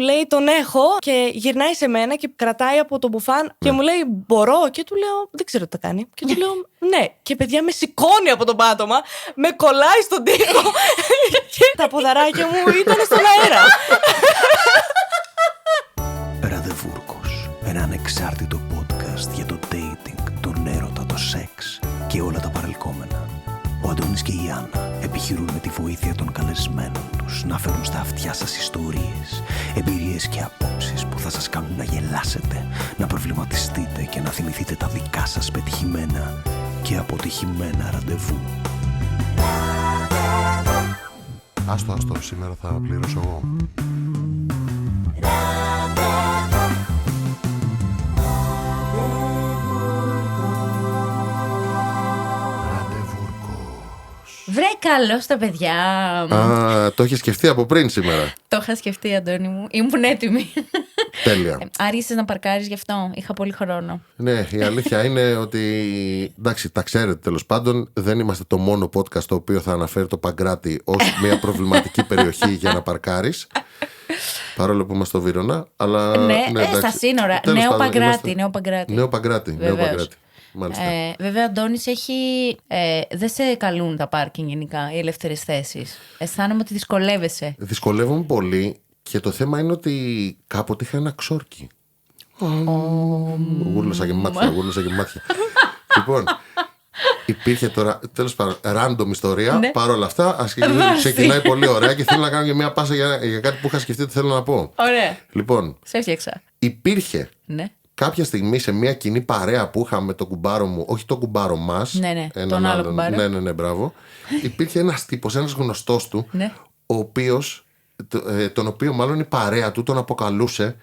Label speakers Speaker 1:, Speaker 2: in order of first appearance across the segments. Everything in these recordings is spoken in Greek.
Speaker 1: λέει τον έχω και γυρνάει σε μένα και κρατάει από το μπουφάν και μου λέει μπορώ. Και του λέω δεν ξέρω τι θα κάνει. Και του λέω ναι. Και παιδιά με σηκώνει από το πάτωμα, με κολλάει στον τοίχο και τα ποδαράκια μου ήταν στον αέρα.
Speaker 2: Ραντεβούρκος, ένα ανεξάρτητο podcast για το dating, τον έρωτα, το σεξ και όλα τα παρελκόμενα. Ο Αντώνης και η Άννα επιχειρούν με τη βοήθεια των καλεσμένων τους να φέρουν στα αυτιά σας ιστορίες, εμπειρίες και απόψεις που θα σας κάνουν να γελάσετε, να προβληματιστείτε και να θυμηθείτε τα δικά σας πετυχημένα και αποτυχημένα ραντεβού.
Speaker 3: Άστο, σήμερα θα πληρώσω εγώ.
Speaker 4: Βρε καλώς τα παιδιά.
Speaker 3: Το είχε σκεφτεί από πριν σήμερα.
Speaker 4: Το είχα σκεφτεί, Αντώνη μου. Ήμουν έτοιμη.
Speaker 3: Τέλεια.
Speaker 4: Άργησες να παρκάρεις γι' αυτό. Είχα πολύ χρόνο.
Speaker 3: Ναι, η αλήθεια είναι ότι. Εντάξει, τα ξέρετε τέλος πάντων. Δεν είμαστε το μόνο podcast το οποίο θα αναφέρει το Παγκράτη ως μια προβληματική περιοχή για να παρκάρεις. Παρόλο που είμαστε στο Βύρωνα. Αλλά,
Speaker 4: ναι, στα σύνορα. Νέο Παγκράτη.
Speaker 3: Νέο Παγκράτη.
Speaker 4: Βέβαια, Αντώνης έχει. Δεν σε καλούν τα πάρκινγκ γενικά, οι ελεύθερες θέσεις. Αισθάνομαι ότι δυσκολεύεσαι.
Speaker 3: Δυσκολεύομαι πολύ και το θέμα είναι ότι κάποτε είχα ένα ξόρκι. Γούρλωσα και μάτια. Λοιπόν, υπήρχε τώρα, τέλος πάντων, random ιστορία.
Speaker 4: Ναι.
Speaker 3: Παρ' όλα αυτά, ξεκινάει πολύ ωραία και θέλω να κάνω και μια πάσα για κάτι που είχα σκεφτεί ότι θέλω να πω.
Speaker 4: Ωραία.
Speaker 3: Λοιπόν,
Speaker 4: σε έφτιαξα.
Speaker 3: Υπήρχε.
Speaker 4: Ναι.
Speaker 3: Κάποια στιγμή σε μια κοινή παρέα που είχαμε τον κουμπάρο μου, όχι τον κουμπάρο μας.
Speaker 4: Ναι, τον άλλο κουμπάρο.
Speaker 3: Ναι, μπράβο. Υπήρχε ένας τύπος, ένας γνωστός του,
Speaker 4: ναι.
Speaker 3: τον οποίο μάλλον η παρέα του τον αποκαλούσε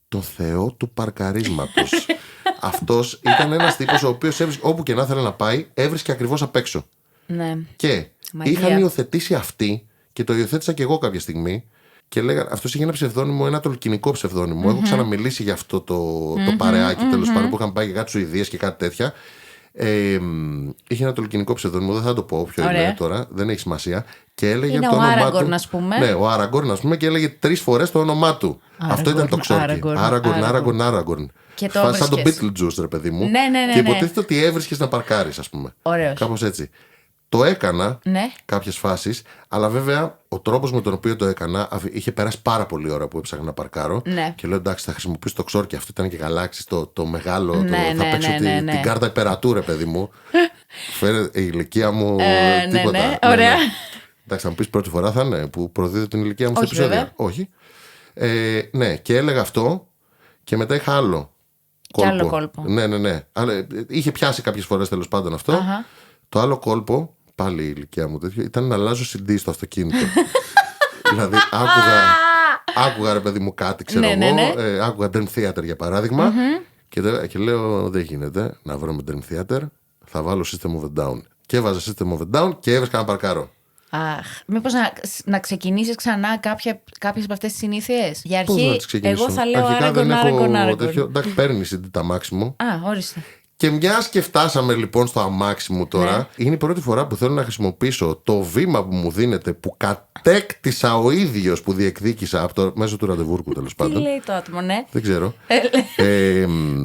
Speaker 3: τον Θεό του παρκαρίσματος. Αυτός ήταν ένας τύπος ο οποίος όπου και να ήθελε να πάει, έβρισκε ακριβώς απ' έξω.
Speaker 4: Ναι.
Speaker 3: Και είχαν υιοθετήσει αυτοί, και το υιοθέτησα και εγώ κάποια στιγμή. Και λέγανε, αυτός είχε ένα ψευδόνυμο, ένα τολκινικό ψευδόνυμο. Έχω ξαναμιλήσει για αυτό το παρεάκι τέλος πάντων που είχαν πάει για κάτι Σουηδίες και κάτι τέτοια. Είχε ένα τολκινικό ψευδόνυμο, δεν θα το πω ποιο είναι τώρα, δεν έχει σημασία. Και έλεγε
Speaker 4: είναι
Speaker 3: το
Speaker 4: ο
Speaker 3: όνομά
Speaker 4: Άραγκορν,
Speaker 3: του.
Speaker 4: ας πούμε.
Speaker 3: Ναι, ο Άραγκορν, ας πούμε, και έλεγε 3 φορές το όνομά του. Αυτό ήταν το ξόρκι. Άραγκορν. Σαν τον Beetlejuice, ρε παιδί μου.
Speaker 4: Ναι.
Speaker 3: Και υποτίθεται ότι έβρισκες να παρκάρεις, ας πούμε. Κάπως έτσι. Το έκανα κάποιες φάσεις, αλλά βέβαια ο τρόπος με τον οποίο το έκανα είχε περάσει πάρα πολύ ώρα που έψαχνα να παρκάρω. Ναι. Και λέω εντάξει, θα χρησιμοποιήσω το ξόρκι. Αυτό ήταν και γαλάξι το μεγάλο. Θα παίξω την κάρτα υπερατούρε, παιδί μου. Φέρε η ηλικία μου. Τίποτα.
Speaker 4: Ναι. Ωραία.
Speaker 3: Εντάξει, θα μου πεις πρώτη φορά θα είναι που προδίδω την ηλικία μου στο επεισόδιο. Όχι. Ναι, και έλεγα αυτό και μετά είχα άλλο κόλπο. Ναι. Αλλά είχε πιάσει κάποιες φορές τέλος πάντων αυτό. Το άλλο κόλπο, πάλι η ηλικία μου τέτοιο, ήταν να αλλάζω CD στο αυτοκίνητο. Δηλαδή άκουγα ρε παιδί μου κάτι, ξέρω εγώ. Άκουγα Dream Theater για παράδειγμα. Και λέω δεν γίνεται να βρω με Dream Theater, θα βάλω System of a Down. Και έβαζα System of a Down και έβρισκα να παρκάρω.
Speaker 4: Μήπως να ξεκινήσεις ξανά κάποιες από αυτές τις συνήθειες. Για αρχή, εγώ θα λέω Άραγκορν.
Speaker 3: Εντάξει, παίρνει CD τα αμάξι μου.
Speaker 4: Ορίστε.
Speaker 3: Και μιας και φτάσαμε λοιπόν στο αμάξι μου τώρα, είναι η πρώτη φορά που θέλω να χρησιμοποιήσω το βήμα που μου δίνεται, που κατέκτησα ο ίδιος, που διεκδίκησα μέσω του ραντεβούρκου τέλος πάντων.
Speaker 4: Τι λέει το άτομο, ναι.
Speaker 3: Δεν ξέρω.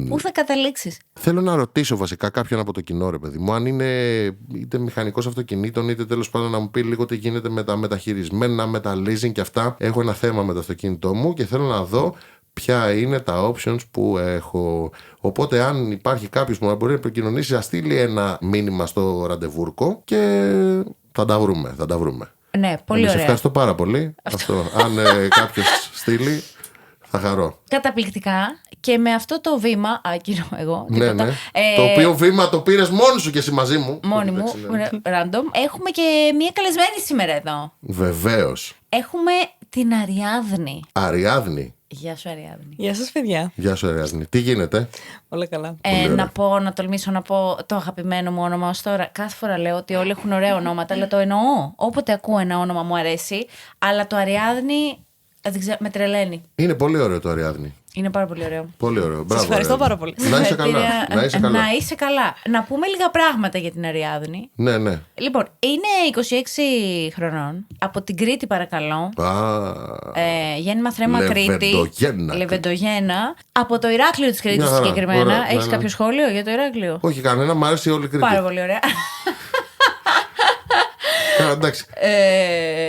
Speaker 4: Πού θα καταλήξεις?
Speaker 3: Θέλω να ρωτήσω βασικά κάποιον από το κοινό, ρε παιδί μου, αν είναι είτε μηχανικός αυτοκινήτων, είτε τέλος πάντων να μου πει λίγο τι γίνεται με τα μεταχειρισμένα, με τα leasing και αυτά. Έχω ένα θέμα με το αυτοκίνητό μου και θέλω να δω ποια είναι τα options που έχω. Οπότε αν υπάρχει κάποιος που να μπορεί να επικοινωνήσει, να στείλει ένα μήνυμα στο ραντεβούρκο και θα τα βρούμε.
Speaker 4: Ναι, πολύ ωραία.
Speaker 3: Σε ευχαριστώ πάρα πολύ. Αυτό. Αν κάποιος στείλει, θα χαρώ.
Speaker 4: Καταπληκτικά. Και με αυτό το βήμα, άκυρο εγώ.
Speaker 3: Ναι. Το οποίο βήμα το πήρες μόνος σου και εσύ μαζί μου.
Speaker 4: Μόνη μου, random. Έχουμε και μία καλεσμένη σήμερα εδώ.
Speaker 3: Βεβαίως.
Speaker 4: Έχουμε την Αριάδνη.
Speaker 3: Αριάδνη.
Speaker 4: Γεια σου, Αριάδνη.
Speaker 1: Γεια σας, παιδιά.
Speaker 3: Γεια σου, Αριάδνη. Τι γίνεται?
Speaker 1: Όλα καλά.
Speaker 4: Να τολμήσω να πω το αγαπημένο μου όνομα ως τώρα. Κάθε φορά λέω ότι όλοι έχουν ωραία ονόματα, αλλά το εννοώ. Όποτε ακούω ένα όνομα μου αρέσει, αλλά το Αριάδνη με τρελαίνει.
Speaker 3: Είναι πολύ ωραίο το Αριάδνη.
Speaker 4: Είναι πάρα πολύ ωραίο.
Speaker 3: Πολύ ωραίο. Μπράβο.
Speaker 1: Σας ευχαριστώ πάρα πολύ.
Speaker 3: Να είσαι καλά.
Speaker 4: Να είσαι καλά. Να πούμε λίγα πράγματα για την Αριάδνη.
Speaker 3: Ναι, ναι.
Speaker 4: Λοιπόν, είναι 26 χρονών. Από την Κρήτη, παρακαλώ. Γέννημα Θρέμα Κρήτη. Λεβεντογένα. Από το Ηράκλειο της Κρήτης συγκεκριμένα. Έχεις κάποιο σχόλιο για το Ηράκλειο?
Speaker 3: Όχι, κανένα. Μ' άρεσε όλη η Κρήτη.
Speaker 4: Πάρα πολύ ωραία.
Speaker 3: Εντάξει.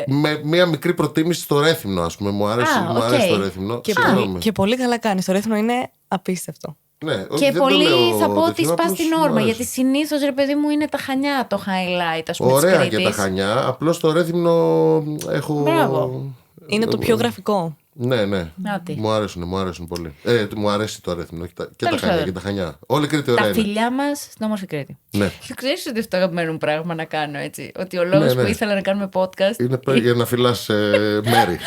Speaker 3: Με μία μικρή προτίμηση στο Ρέθυμνο, ας πούμε. Μου αρέσει το Ρέθυμνο.
Speaker 1: Και πολύ καλά κάνει. Το Ρέθυμνο είναι απίστευτο.
Speaker 3: Ναι,
Speaker 4: και πολύ θα πω ότι σπά την όρμα. Γιατί συνήθως, ρε παιδί μου, είναι τα Χανιά το highlight, ας πούμε.
Speaker 3: Ωραία και τα Χανιά. Απλώς το Ρέθυμνο έχω.
Speaker 4: Μπράβο.
Speaker 1: Είναι το πιο γραφικό.
Speaker 3: Ναι, ναι. Μου αρέσουν πολύ. Μου αρέσει το Ρέθυμνο και τα Χανιά και τα Χανιά. Όλη η Κρήτη ωραία.
Speaker 4: Τα φιλιά μας στην όμορφη Κρήτη.
Speaker 3: Ναι.
Speaker 4: Ξέρεις ότι αυτό αγαπημένο μου πράγμα να κάνω, έτσι? Ότι ο λόγος που ήθελα να κάνουμε podcast
Speaker 3: είναι για να φυλάς μέρη.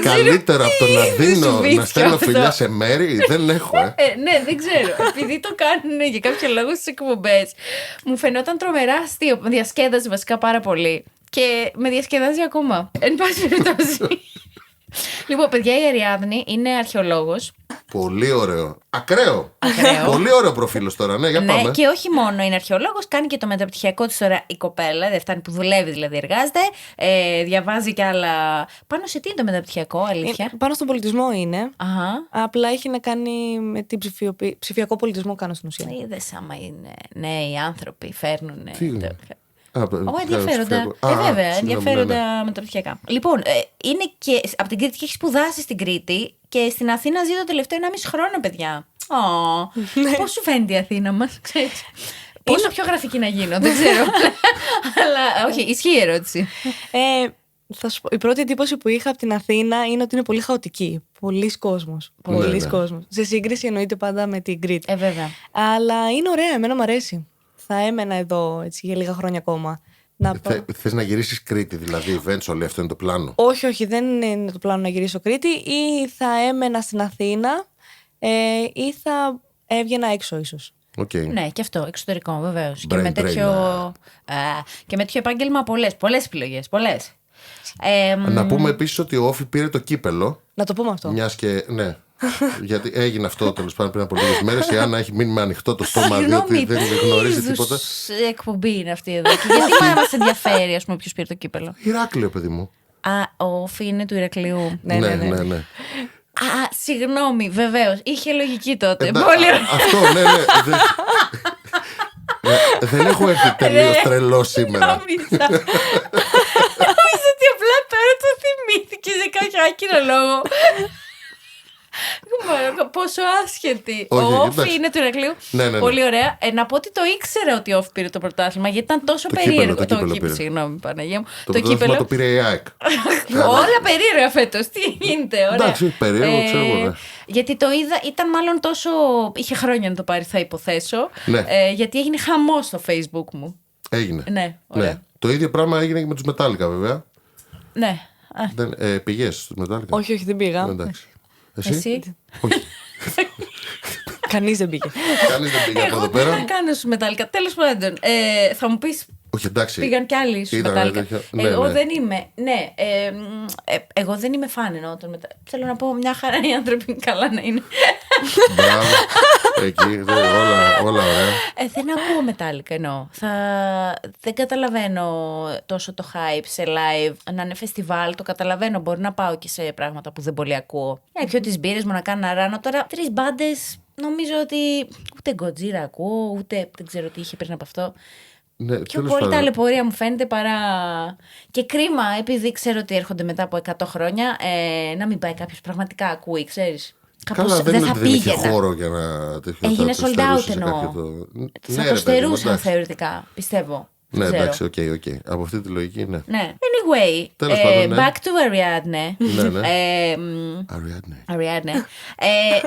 Speaker 3: Καλύτερα από το να δίνω, να στέλνω φιλιά σε μέρη, δεν έχω.
Speaker 4: Ναι, δεν ξέρω. Επειδή το κάνουν για κάποιο λόγο στις εκπομπές, μου φαινόταν τρομερά αστείο. Με διασκέδαζε βασικά πάρα πολύ. Και με διασκεδάζει ακόμα. Εν πάση περιπτώσει. Λοιπόν, παιδιά, η Αριάδνη είναι αρχαιολόγος.
Speaker 3: Πολύ ωραίο. Ακραίο. Πολύ ωραίο προφίλ τώρα, ναι, για πάμε.
Speaker 4: Ναι, και όχι μόνο είναι αρχαιολόγος, κάνει και το μεταπτυχιακό της τώρα η κοπέλα. Δεν φτάνει που δουλεύει, δηλαδή εργάζεται. Διαβάζει κι άλλα. Πάνω σε τι είναι το μεταπτυχιακό, αλήθεια?
Speaker 1: Πάνω στον πολιτισμό είναι.
Speaker 4: Αχα.
Speaker 1: Απλά έχει να κάνει με την ψηφιακό πολιτισμό, κάνω στην ουσία.
Speaker 4: Είδες άμα είναι νέοι άνθρωποι, φέρνουν.
Speaker 3: Ενδιαφέροντα.
Speaker 4: Βέβαια, ενδιαφέροντα μεταπτυχιακά. Λοιπόν, είναι και από την Κρήτη και έχει σπουδάσει στην Κρήτη και στην Αθήνα ζει το τελευταίο 1,5 χρόνο, παιδιά. Πώς σου φαίνεται η Αθήνα μας, ξέρεις? Πόσο πιο γραφική να γίνω, δεν ξέρω. Αλλά όχι, ισχύει η ερώτηση.
Speaker 1: Θα σου πω, η πρώτη εντύπωση που είχα από την Αθήνα είναι ότι είναι πολύ χαοτική. Πολλής κόσμος. Πολλής κόσμος. Σε σύγκριση εννοείται πάντα με την Κρήτη.
Speaker 4: Βέβαια.
Speaker 1: Αλλά είναι ωραία, εμένα μου αρέσει. Θα έμενα εδώ έτσι, για λίγα χρόνια ακόμα.
Speaker 3: Θες να γυρίσεις Κρήτη, δηλαδή, eventually, αυτό είναι το πλάνο?
Speaker 1: Όχι, δεν είναι το πλάνο να γυρίσω Κρήτη. Ή θα έμενα στην Αθήνα ή θα έβγαινα έξω ίσως.
Speaker 3: Okay.
Speaker 4: Ναι, και αυτό, εξωτερικό βεβαίως. Και με τέτοιο επάγγελμα πολλές επιλογές. Πολλές.
Speaker 3: Να πούμε επίσης ότι ο Όφη πήρε το κύπελο.
Speaker 1: Να το πούμε αυτό.
Speaker 3: Μιας και, ναι. Γιατί έγινε αυτό τέλος πάντων πριν από λίγες μέρες. Η Άννα έχει μείνει με ανοιχτό το στόμα, διότι δεν γνωρίζει τίποτα.
Speaker 4: Εκπομπή είναι αυτή εδώ. Και γιατί μας ενδιαφέρει, ας πούμε, ποιος πήρε το κύπελο?
Speaker 3: Ηράκλειο, παιδί μου.
Speaker 4: Ο Όφη είναι του Ηρακλείου.
Speaker 3: Ναι.
Speaker 4: Συγγνώμη, βεβαίως. Είχε λογική τότε. Πολύ ωραία.
Speaker 3: Αυτό, ναι. Δεν έχω έρθει τελείως τρελό σήμερα.
Speaker 4: Νόμιζα ότι απλά τώρα το θυμήθηκες για κάποιο άκυρο λόγο. Πόσο άσχετη. Ο Όφη είναι του Ηρακλείου.
Speaker 3: Ναι.
Speaker 4: Πολύ ωραία. Να πω ότι το ήξερα ότι ο Όφη πήρε το πρωτάθλημα, γιατί ήταν τόσο περίεργο.
Speaker 3: Το κύπελο.
Speaker 4: Συγγνώμη, Παναγία μου.
Speaker 3: Το πρωτάθλημα το πήρε η ΑΕΚ.
Speaker 4: Όλα περίεργα φέτος. Τι γίνεται, ωραία.
Speaker 3: Εντάξει, περίεργο, ξέρω εγώ.
Speaker 4: Γιατί το είδα, ήταν μάλλον τόσο. Είχε χρόνια να το πάρει, θα υποθέσω.
Speaker 3: Ναι.
Speaker 4: Γιατί έγινε χαμός στο Facebook μου.
Speaker 3: Έγινε.
Speaker 4: Ναι, ωραία.
Speaker 3: Ναι. Το ίδιο πράγμα έγινε και με τους Μετάλλικα, βέβαια.
Speaker 4: Ναι.
Speaker 3: Πηγές στους Μετάλλικα?
Speaker 1: Όχι, δεν πήγα.
Speaker 3: Εντάξει.
Speaker 4: Εσύ?
Speaker 3: Όχι.
Speaker 1: Κανείς δεν πήγε.
Speaker 3: Κανείς δεν πήγε από εδώ πέρα.
Speaker 4: Εγώ τι να κάνω στους Μετάλλικα. Τέλος πάντων, θα μου πεις.
Speaker 3: Όχι, εντάξει.
Speaker 4: Πήγαν κι άλλοι στους Μετάλλικα. Εγώ δεν είμαι. Ναι, εγώ δεν είμαι φαν εννοώ των Μετάλλικα. Θέλω να πω, μια χαρά οι άνθρωποι καλά να είναι.
Speaker 3: Μπράβο. Εκεί, όλα ωραία.
Speaker 4: Δεν ακούω Μετάλλικα εννοώ. Δεν καταλαβαίνω τόσο το hype σε live. Να είναι φεστιβάλ, το καταλαβαίνω. Μπορεί να πάω και σε πράγματα που δεν πολύ ακούω. Πιω τις μπύρες μου να κάνω ένα ράνο. Τώρα 3 μπάντες, νομίζω ότι ούτε Godzilla ακούω, ούτε δεν ξέρω τι είχε πριν από αυτό.
Speaker 3: Ναι,
Speaker 4: πιο πολύ ταλαιπωρία μου φαίνεται παρά. Και κρίμα, επειδή ξέρω ότι έρχονται μετά από 100 χρόνια, να μην πάει κάποιος πραγματικά ακούει, ξέρεις.
Speaker 3: Καλά, δεν θα πήγαινε. Δεν χώρο για να.
Speaker 4: Έγινε sold out εννοώ. Θα το στερούσαν θεωρητικά, πιστεύω.
Speaker 3: Ναι, εντάξει, οκ. Από αυτή τη λογική, ναι.
Speaker 4: Anyway, back to Ariadne.
Speaker 3: Ariadne.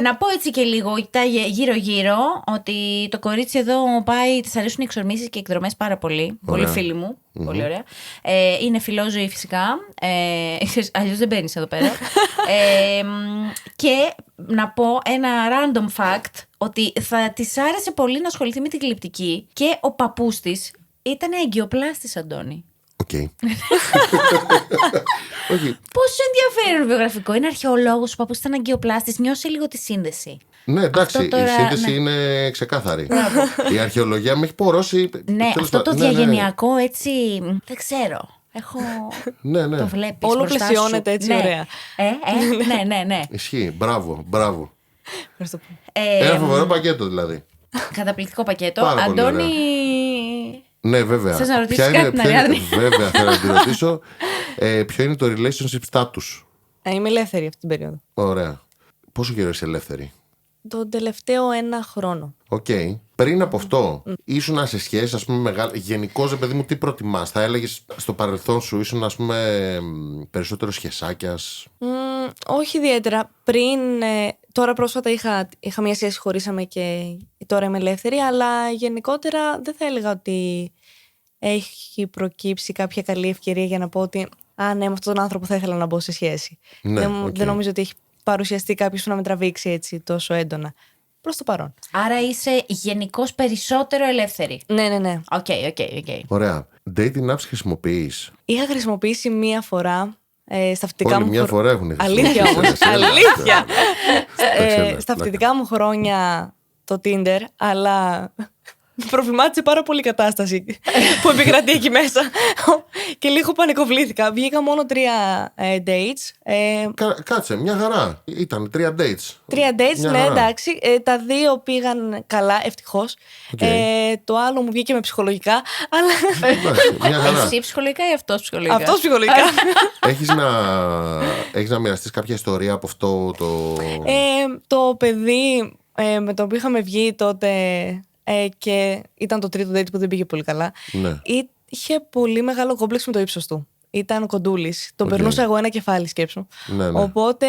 Speaker 4: Να πω έτσι και λίγο γύρω-γύρω ότι το κορίτσι εδώ πάει, της αρέσουν οι εξορμήσεις και εκδρομές πάρα πολύ. Πολύ φίλοι μου. Πολύ ωραία. Είναι φιλόζωη φυσικά. Αλλιώς δεν μπαίνεις εδώ πέρα. Και να πω ένα random fact ότι θα της άρεσε πολύ να ασχοληθεί με την κλιπτική και ο παππούς της ήταν εγκυοπλάστης, Αντώνη.
Speaker 3: Οκ. Όχι.
Speaker 4: Πόσο ενδιαφέρον βιογραφικό. Είναι αρχαιολόγος, ο παππούς ήταν αγκιοπλάστης. Νιώσε λίγο τη σύνδεση.
Speaker 3: Ναι, εντάξει,
Speaker 4: τώρα,
Speaker 3: η σύνδεση
Speaker 4: ναι.
Speaker 3: είναι ξεκάθαρη. Η αρχαιολογία με έχει πορώσει.
Speaker 4: Ναι, αυτό το διαγενειακό έτσι. Δεν ξέρω.
Speaker 3: Ναι.
Speaker 4: Το βλέπεις.
Speaker 1: Όλο
Speaker 4: μπροστά
Speaker 1: πλαισιώνεται
Speaker 4: σου.
Speaker 1: έτσι
Speaker 4: Ναι.
Speaker 1: ωραία.
Speaker 4: Ναι.
Speaker 3: Ισχύει. Μπράβο.
Speaker 1: Ευχαριστώ πολύ.
Speaker 3: Ένα φοβερό πακέτο δηλαδή.
Speaker 4: Καταπληκτικό πακέτο.
Speaker 3: Πάρα πολύ
Speaker 4: Αντώνη.
Speaker 3: Ναι, βέβαια.
Speaker 4: Θες να ρωτήσεις κάτι, Αριάδνη?
Speaker 3: Βέβαια, θέλω να τη ρωτήσω. Ποιο είναι το relationship status?
Speaker 1: Είμαι ελεύθερη αυτή την περίοδο.
Speaker 3: Ωραία. Πόσο καιρό είσαι ελεύθερη?
Speaker 1: Τον τελευταίο 1 χρόνο.
Speaker 3: Οκ. Πριν από αυτό, ήσουν σε σχέση, ας πούμε, μεγάλη. Γενικώς, παιδί μου, τι προτιμάς? Θα έλεγες στο παρελθόν σου ήσουν, ας πούμε, περισσότερο σχεσάκιας?
Speaker 1: Όχι ιδιαίτερα. Πριν, τώρα πρόσφατα είχα μια σχέση, χωρίσαμε και τώρα είμαι ελεύθερη, αλλά γενικότερα δεν θα έλεγα ότι έχει προκύψει κάποια καλή ευκαιρία για να πω ότι ναι, με αυτόν τον άνθρωπο θα ήθελα να μπω σε σχέση.
Speaker 3: Ναι,
Speaker 1: Δεν νομίζω ότι έχει παρουσιαστεί κάποιος που να με τραβήξει έτσι τόσο έντονα. Προς το παρόν.
Speaker 4: Άρα είσαι γενικώς περισσότερο ελεύθερη.
Speaker 1: Ναι.
Speaker 4: Οκ.
Speaker 3: Ωραία. Dating apps χρησιμοποιείς?
Speaker 1: Είχα χρησιμοποιήσει μία φορά στα φοιτητικά
Speaker 3: Όλοι
Speaker 1: μου
Speaker 3: μια φορά έχουν
Speaker 1: Αλήθεια όμως. Αλήθεια.
Speaker 3: Αλήθεια.
Speaker 1: Στα φοιτητικά μου χρόνια το Tinder, αλλά προβλημάτισε πάρα πολύ η κατάσταση που επικρατεί εκεί μέσα και λίγο πανικοβλήθηκα. Βγήκα μόνο 3 dates.
Speaker 3: Κάτσε, μια χαρά. Ήταν 3 dates.
Speaker 1: 3 dates,
Speaker 3: Μια
Speaker 1: ναι,
Speaker 3: χαρά.
Speaker 1: εντάξει. Τα 2 πήγαν καλά, ευτυχώς. Το άλλο μου βγήκε με ψυχολογικά, αλλά.
Speaker 3: Εντάξει, μια χαρά.
Speaker 4: Εσύ ψυχολογικά ή αυτός ψυχολογικά?
Speaker 1: Αυτός ψυχολογικά.
Speaker 3: Έχεις να μοιραστείς κάποια ιστορία από αυτό το...
Speaker 1: Το παιδί με το οποίο είχαμε βγει τότε και ήταν το τρίτο date που δεν πήγε πολύ καλά.
Speaker 3: Ναι.
Speaker 1: Είχε πολύ μεγάλο κόμπλεξ με το ύψος του. Ήταν κοντούλης. Τον
Speaker 3: Οκ.
Speaker 1: περνούσα εγώ ένα κεφάλι, σκέψου.
Speaker 3: Ναι.
Speaker 1: Οπότε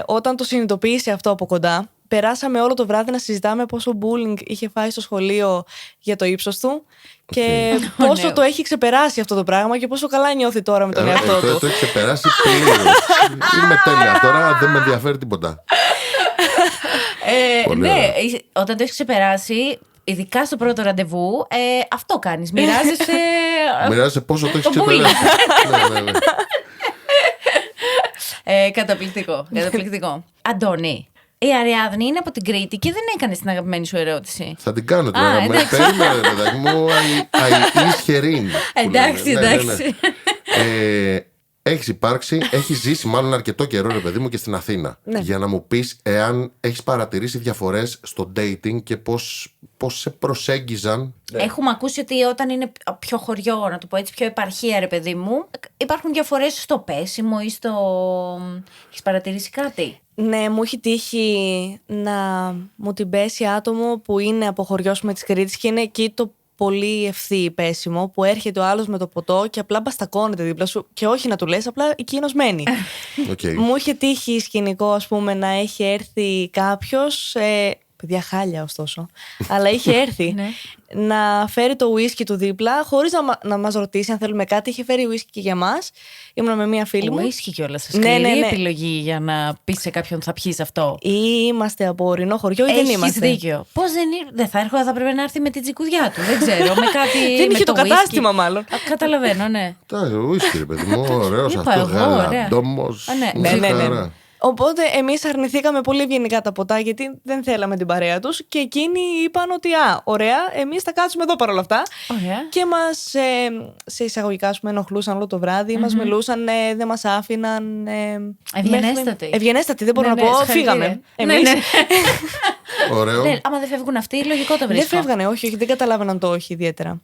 Speaker 1: όταν το συνειδητοποίησε αυτό από κοντά, περάσαμε όλο το βράδυ να συζητάμε πόσο bullying είχε φάει στο σχολείο για το ύψος του και πόσο
Speaker 4: Ναι.
Speaker 1: το έχει ξεπεράσει αυτό το πράγμα και πόσο καλά νιώθει τώρα με τον εαυτό του.
Speaker 3: Το έχει ξεπεράσει πλήρως. Είμαι τέλεια τώρα, δεν με ενδιαφέρει τίποτα. Πολύ
Speaker 4: Ναι,
Speaker 3: ωραία.
Speaker 4: όταν το έχει ξεπεράσει, ειδικά στο πρώτο ραντεβού, αυτό κάνεις. Μοιράζεσαι.
Speaker 3: Μοιράζεσαι πόσο το έχει
Speaker 4: Το
Speaker 3: ξεπεράσει. Ναι.
Speaker 4: Καταπληκτικό. Αντώνη, η Αριάδνη είναι από την Κρήτη και δεν έκανε την αγαπημένη σου ερώτηση.
Speaker 3: Θα την κάνω τώρα.
Speaker 4: εντάξει.
Speaker 3: Περίμενε, παιδάκι μου. Αισχερήν.
Speaker 4: Εντάξει.
Speaker 3: Έχεις υπάρξει, έχεις ζήσει μάλλον αρκετό καιρό, ρε παιδί μου, και στην Αθήνα.
Speaker 1: Ναι.
Speaker 3: Για να μου πεις εάν έχεις παρατηρήσει διαφορές στο dating και πώς σε προσέγγιζαν.
Speaker 4: Έχουμε ακούσει ότι όταν είναι πιο χωριό, να το πω έτσι, πιο επαρχία, ρε παιδί μου, υπάρχουν διαφορές στο πέσιμο ή στο. Έχεις παρατηρήσει κάτι?
Speaker 1: Ναι, μου έχει τύχει να μου την πέσει άτομο που είναι από χωριό με της Κρήτης και είναι εκεί το πολύ ευθύ πέσιμο που έρχεται ο άλλος με το ποτό και απλά μπαστακώνεται δίπλα σου και όχι να του λες, απλά εκείνος μένει.
Speaker 3: Okay.
Speaker 1: Μου είχε τύχει σκηνικό, ας πούμε, να έχει έρθει κάποιος, παιδιά χάλια ωστόσο, αλλά είχε έρθει να φέρει το ουίσκι του δίπλα χωρίς να μας ρωτήσει αν θέλουμε κάτι. Είχε φέρει ουίσκι και για μας. Ήμουν με μία φίλη μου.
Speaker 4: Ουίσκι κιόλας, σκληρή επιλογή για να πεις σε κάποιον θα πιείς αυτό.
Speaker 1: Ή είμαστε από ορεινό χωριό ή δεν είμαστε.
Speaker 4: Έχεις δίκιο. Πώς δεν θα έρχομαι, θα πρέπει να έρθει με την τσικουδιά του. Δεν ξέρω, με κάτι.
Speaker 1: Δεν είχε το
Speaker 4: whisky.
Speaker 1: κατάστημα μάλλον.
Speaker 4: Καταλαβαίνω, ναι.
Speaker 3: Ουίσκι, ρε παιδί μου, ωραίος
Speaker 4: Είπα
Speaker 3: αυτό,
Speaker 4: εγώ, ωραία.
Speaker 3: γαλαντόμος.
Speaker 1: Ναι. Οπότε εμείς αρνηθήκαμε πολύ ευγενικά τα ποτά γιατί δεν θέλαμε την παρέα τους και εκείνοι είπαν ότι ωραία, εμείς θα κάτσουμε εδώ παρόλα αυτά.
Speaker 4: Ωραία.
Speaker 1: Και μας σε εισαγωγικά σου ενοχλούσαν όλο το βράδυ, μας μιλούσαν, δεν μας άφηναν.
Speaker 4: Ευγενέστατοι.
Speaker 1: Ευγενέστατοι, δεν μπορώ να πω, φύγαμε. Εμείς.
Speaker 4: Ναι.
Speaker 3: Ωραίο.
Speaker 4: Ναι, άμα δεν φεύγουν αυτοί, λογικό το
Speaker 1: Δεν
Speaker 4: βρίσκω.
Speaker 1: φεύγανε, όχι, δεν καταλάβαιναν το όχι ιδιαίτερα.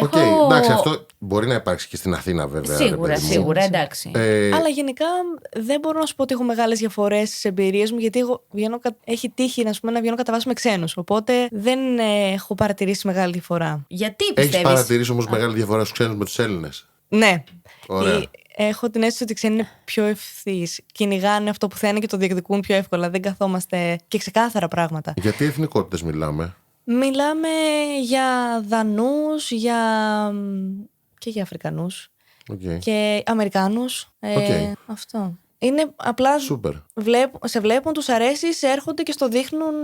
Speaker 3: Οκ, εντάξει, αυτό μπορεί να υπάρξει και στην Αθήνα βέβαια. ρε παιδί μου.
Speaker 4: Σίγουρα, εντάξει.
Speaker 1: Αλλά γενικά δεν μπορώ να σου πω ότι έχω μεγάλες διαφορές στις εμπειρίες μου, γιατί εγώ έχει τύχει να βγαίνω κατά βάση με ξένους. Οπότε δεν έχω παρατηρήσει μεγάλη διαφορά.
Speaker 4: Γιατί
Speaker 3: Έχεις
Speaker 4: πιστεύεις?
Speaker 3: παρατηρήσει όμως μεγάλη διαφορά στους ξένους με τους Έλληνες?
Speaker 1: Ναι.
Speaker 3: Ωραία.
Speaker 1: Έχω την αίσθηση ότι οι ξένοι είναι πιο ευθύς. Κυνηγάνε αυτό που θέλουν και το διεκδικούν πιο εύκολα. Δεν καθόμαστε και ξεκάθαρα πράγματα.
Speaker 3: Γιατί εθνικότητες μιλάμε?
Speaker 1: Μιλάμε για Δανούς, και για Αφρικανούς
Speaker 3: Okay.
Speaker 1: και Αμερικάνους. Αυτό. Είναι απλά
Speaker 3: Super.
Speaker 1: σε βλέπουν, τους αρέσεις, έρχονται και στο δείχνουν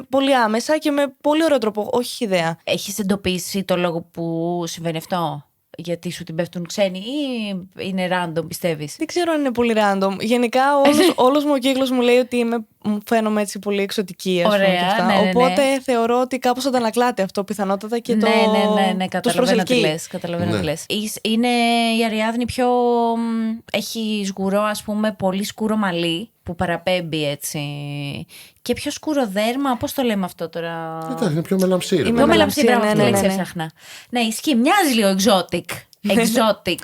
Speaker 1: πολύ άμεσα και με πολύ ωραίο τρόπο, όχι ιδέα.
Speaker 4: Έχεις εντοπίσει το λόγο που συμβαίνει αυτό? γιατί σου την πέφτουν ξένοι, ή είναι random, πιστεύεις?
Speaker 1: Δεν ξέρω αν είναι πολύ random. Γενικά, όλος μου ο κύκλος μου λέει ότι μου φαίνομαι έτσι πολύ εξωτική, ας πούμε, και αυτά.
Speaker 4: Ναι.
Speaker 1: Οπότε θεωρώ ότι κάπως αντανακλάται αυτό πιθανότατα και το.
Speaker 4: Ναι, καταλαβαίνω τι λες.
Speaker 3: Ναι.
Speaker 4: Είναι η Αριάδνη πιο. Έχει σγουρό, ας πούμε, πολύ σκούρο μαλλί που παραπέμπει έτσι. Και πιο σκούρο δέρμα, πώς το λέμε αυτό τώρα?
Speaker 3: Εντάξει, είναι πιο μελαμψή.
Speaker 4: Πιο μελαμψή, μπράβο, τη λέξη έψαχνα. Ναι, ισχύει, μοιάζει λίγο exotic. Exotic.